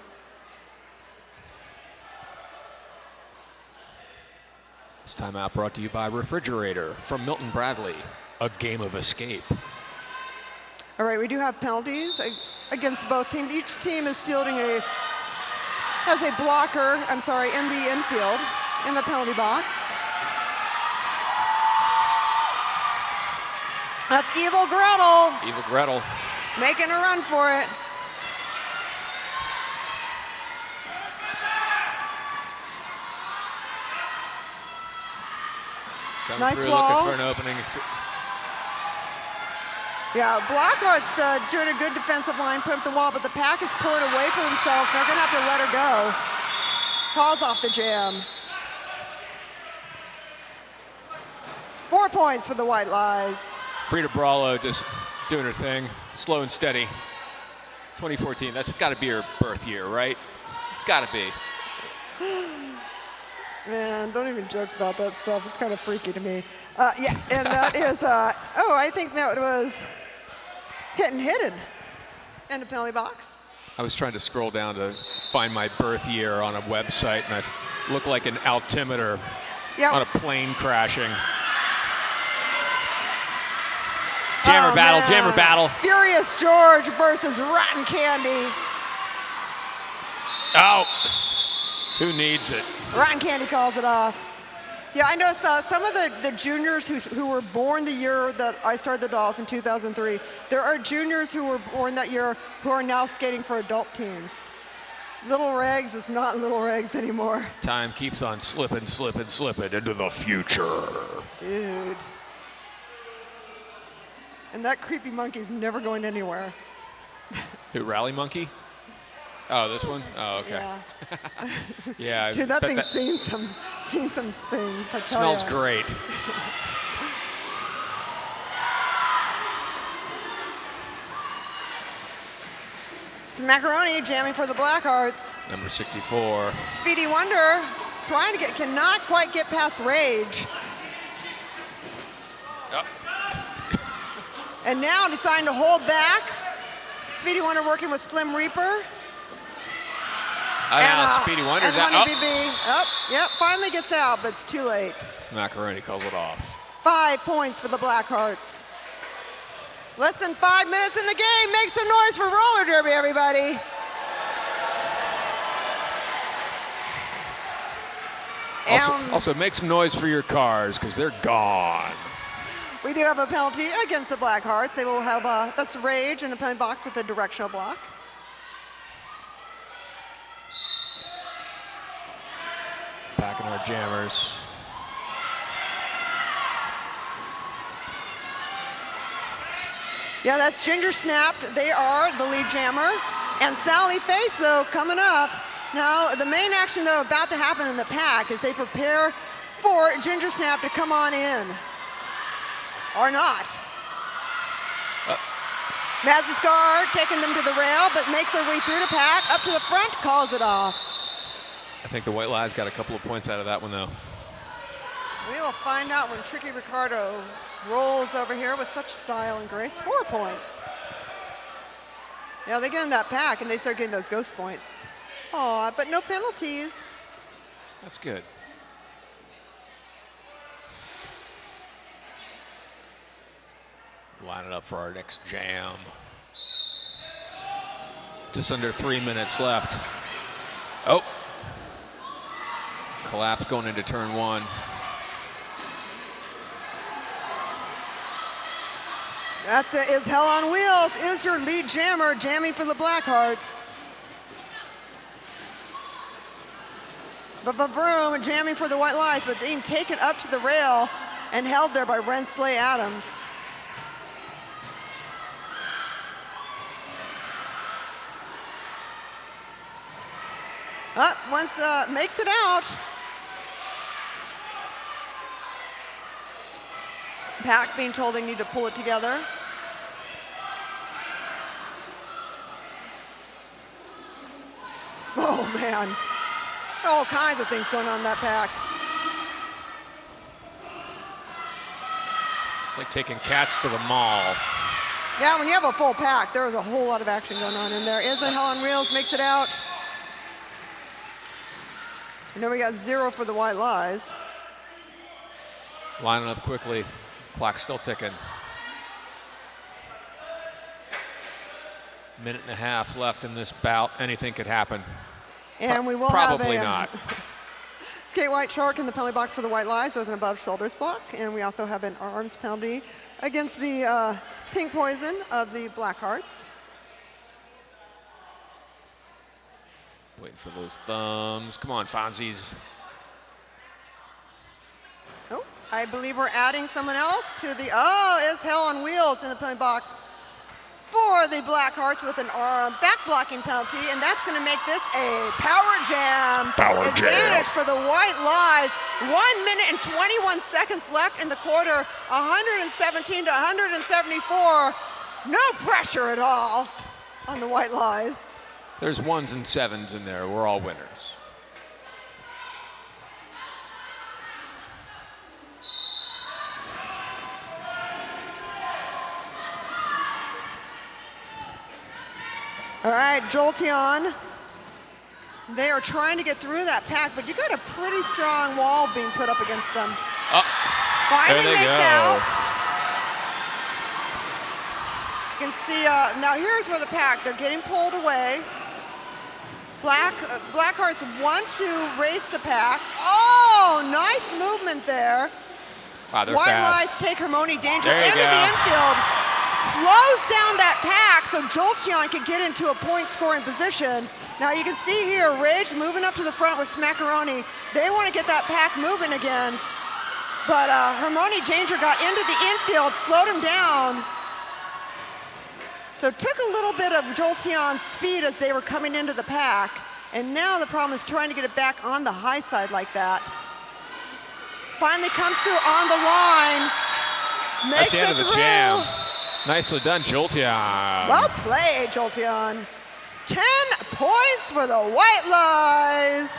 This timeout brought to you by Refrigerator from Milton Bradley, a game of escape. All right, we do have penalties against both teams. Each team is has a blocker, in the infield, in the penalty box. That's Evil Gretel. Evil Gretel. Making a run for it. Coming Nice through, wall. looking for an opening. Yeah, Blackheart's doing a good defensive line, put up the wall, but the pack is pulling away from themselves. They're going to have to let her go. Calls off the jam. 4 points for the White Lies. Frida Brawlo just doing her thing, slow and steady. 2014, that's got to be her birth year, right? It's got to be. Man, don't even joke about that stuff. It's kind of freaky to me. Yeah, and that is, I think that was hidden in the penalty box. I was trying to scroll down to find my birth year on a website, and I look like an altimeter on a plane crashing. Jammer battle, man. jammer battle. Furious George versus Rotten Candy. Oh, who needs it? Rotten Candy calls it off. Yeah, I noticed some of the juniors who were born the year that I started the Dolls in 2003, there are juniors who were born that year who are now skating for adult teams. Little Rags is not Little Rags anymore. Time keeps on slipping into the future. Dude. And that creepy monkey's never going anywhere. Who, Rally Monkey? Oh, this one? Oh, okay. Yeah. Yeah. Dude, that thing's seen some things. I tell Smells ya. great. Smackaroni jamming for the Blackhearts. Number 64. Speedy Wonder cannot quite get past Rage. Oh. And now deciding to hold back. Speedy Wonder working with Slim Reaper. Speedy Wonder's and out. Honey BB. Oh, yep, finally gets out, but it's too late. Smackaroni calls it off. 5 points for the Blackhearts. Less than 5 minutes in the game. Make some noise for roller derby, everybody. Also make some noise for your cars, because they're gone. We do have a penalty against the Blackhearts. They will have, that's Rage in the penalty box with a directional block. Packing our jammers. Yeah, that's Ginger Snapped. They are the lead jammer. And Sally Face, though, coming up. Now, the main action, though, about to happen in the pack is they prepare for Ginger Snap to come on in. Or not. Maziscar taking them to the rail, but makes their way through the pack, up to the front, calls it off. I think the White Lies got a couple of points out of that one, though. We will find out when Tricky Ricardo rolls over here with such style and grace. 4 points. Yeah, they get in that pack and they start getting those ghost points. Aw, but no penalties. That's good. Line it up for our next jam. Just under 3 minutes left. Oh. Collapse going into turn 1. That's it, is Hell on Wheels, is your lead jammer, jamming for the Blackhearts. But Vroom jamming for the White Lies, but being taken up to the rail and held there by Rensley Adams. Once makes it out. Pack being told they need to pull it together. Oh man, all kinds of things going on in that pack. It's like taking cats to the mall. Yeah, when you have a full pack, there's a whole lot of action going on in there. Isn't Hell on Wheels makes it out. And then we got 0 for the White Lies. Lining up quickly. Clock's still ticking. Minute and a half left in this bout. Anything could happen. And we will Probably have a, not. Skate White Shark in the penalty box for the White Lies. So it's an above shoulders block. And we also have an arms penalty against the Pink Poison of the Blackhearts. Waiting for those thumbs. Come on, Fonzies. Oh, I believe we're adding someone else to the, is Hell on Wheels in the penalty box for the Blackhearts with an arm back blocking penalty, and that's going to make this a power jam. Advantage for the White Lies. 1 minute and 21 seconds left in the quarter. 117 to 174. No pressure at all on the White Lies. There's 1s and 7s in there. We're all winners. All right, Jolteon. They are trying to get through that pack, but you got a pretty strong wall being put up against them. Finally there they makes go. out. You can see, now here's where the pack, they're getting pulled away. Blackhearts want to race the pack. Oh, nice movement there. Wow, they're White fast. Lies take Harmony Danger There you into go. the infield. Slows down that pack so Jolteon can get into a point scoring position. Now you can see here, Rage moving up to the front with Smackaroni. They want to get that pack moving again. But Harmony Danger got into the infield, slowed him down. So took a little bit of Jolteon's speed as they were coming into the pack. And now the problem is trying to get it back on the high side like that. Finally comes through on the line. Makes That's the end of the through. jam. Nicely done, Jolteon. Well played, Jolteon. 10 points for the White Lies.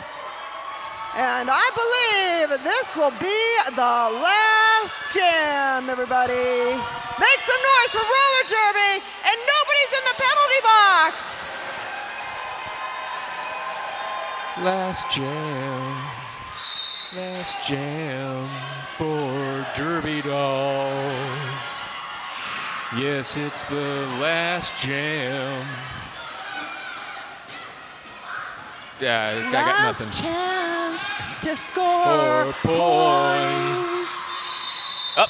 And I believe this will be the last jam, everybody. Make some noise for roller derby, and nobody's in the penalty box. Last jam for Derby Dolls. Yes, it's the last jam. Yeah, I got nothing. Last chance to score 4 points. Oh,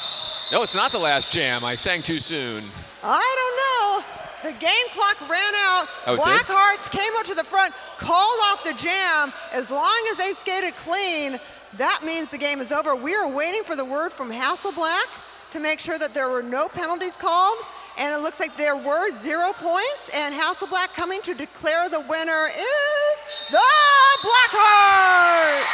no, it's not the last jam. I sang too soon. I don't know. The game clock ran out. Oh, it did? Blackhearts came up to the front, called off the jam. As long as they skated clean, that means the game is over. We are waiting for the word from Hasselblack to make sure that there were no penalties called. And it looks like there were 0 points. And Hasselblack coming to declare the winner is the Blackhearts.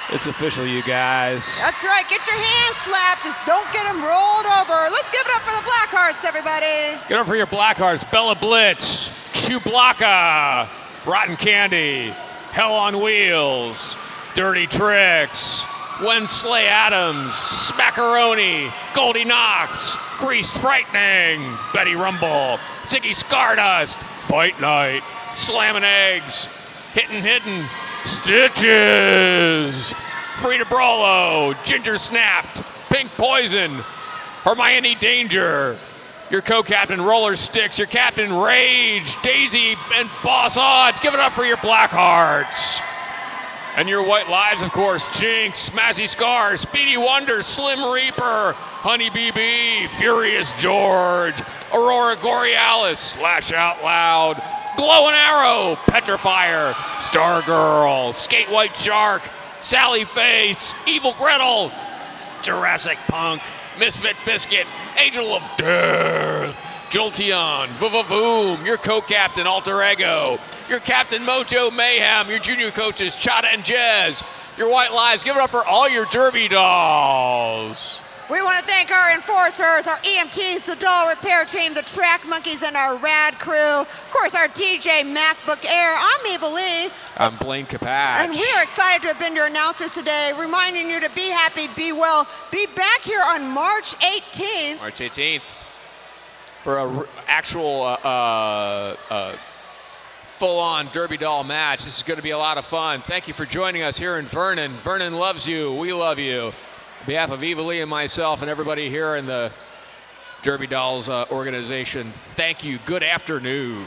It's official, you guys. That's right. Get your hands slapped. Just don't get them rolled over. Let's give it up for the Blackhearts, everybody. Get up for your Blackhearts. Bella Blitz, Chewbacca, Rotten Candy, Hell on Wheels, Dirty Tricks, Wensley Adams, Smackaroni, Goldie Knox, Greased Frightening, Betty Rumble, Ziggy Stardust, Fight Night, Slammin' Eggs, Hidden, Stitches, Frida Brolo, Ginger Snapped, Pink Poison, Hermione Danger, your co-captain Roller Sticks, your captain Rage, Daisy, and Boss Odds. Give it up for your Blackhearts. And your White Lives, of course, Jinx, Smazzy Scar, Speedy Wonder, Slim Reaper, Honey BB, Furious George, Aurora Borealis, Lash Out Loud, Glow and Arrow, Petrifier, Stargirl, Skate White Shark, Sally Face, Evil Gretel, Jurassic Punk, Misfit Biscuit, Angel of Death, Jolteon, Voom, your co-captain Alter Ego, your captain Mojo Mayhem, your junior coaches Chada and Jez, your White Lives. Give it up for all your Derby dolls. We want to thank our enforcers, our EMTs, the doll repair team, the track monkeys, and our rad crew. Of course, our DJ MacBook Air. I'm Eva Lee. I'm Blaine Capatch. And we are excited to have been your announcers today, reminding you to be happy, be well, be back here on March 18th. March 18th for an actual full-on Derby doll match. This is going to be a lot of fun. Thank you for joining us here in Vernon. Vernon loves you. We love you. On behalf of Eva Lee and myself and everybody here in the Derby Dolls organization, thank you. Good afternoon.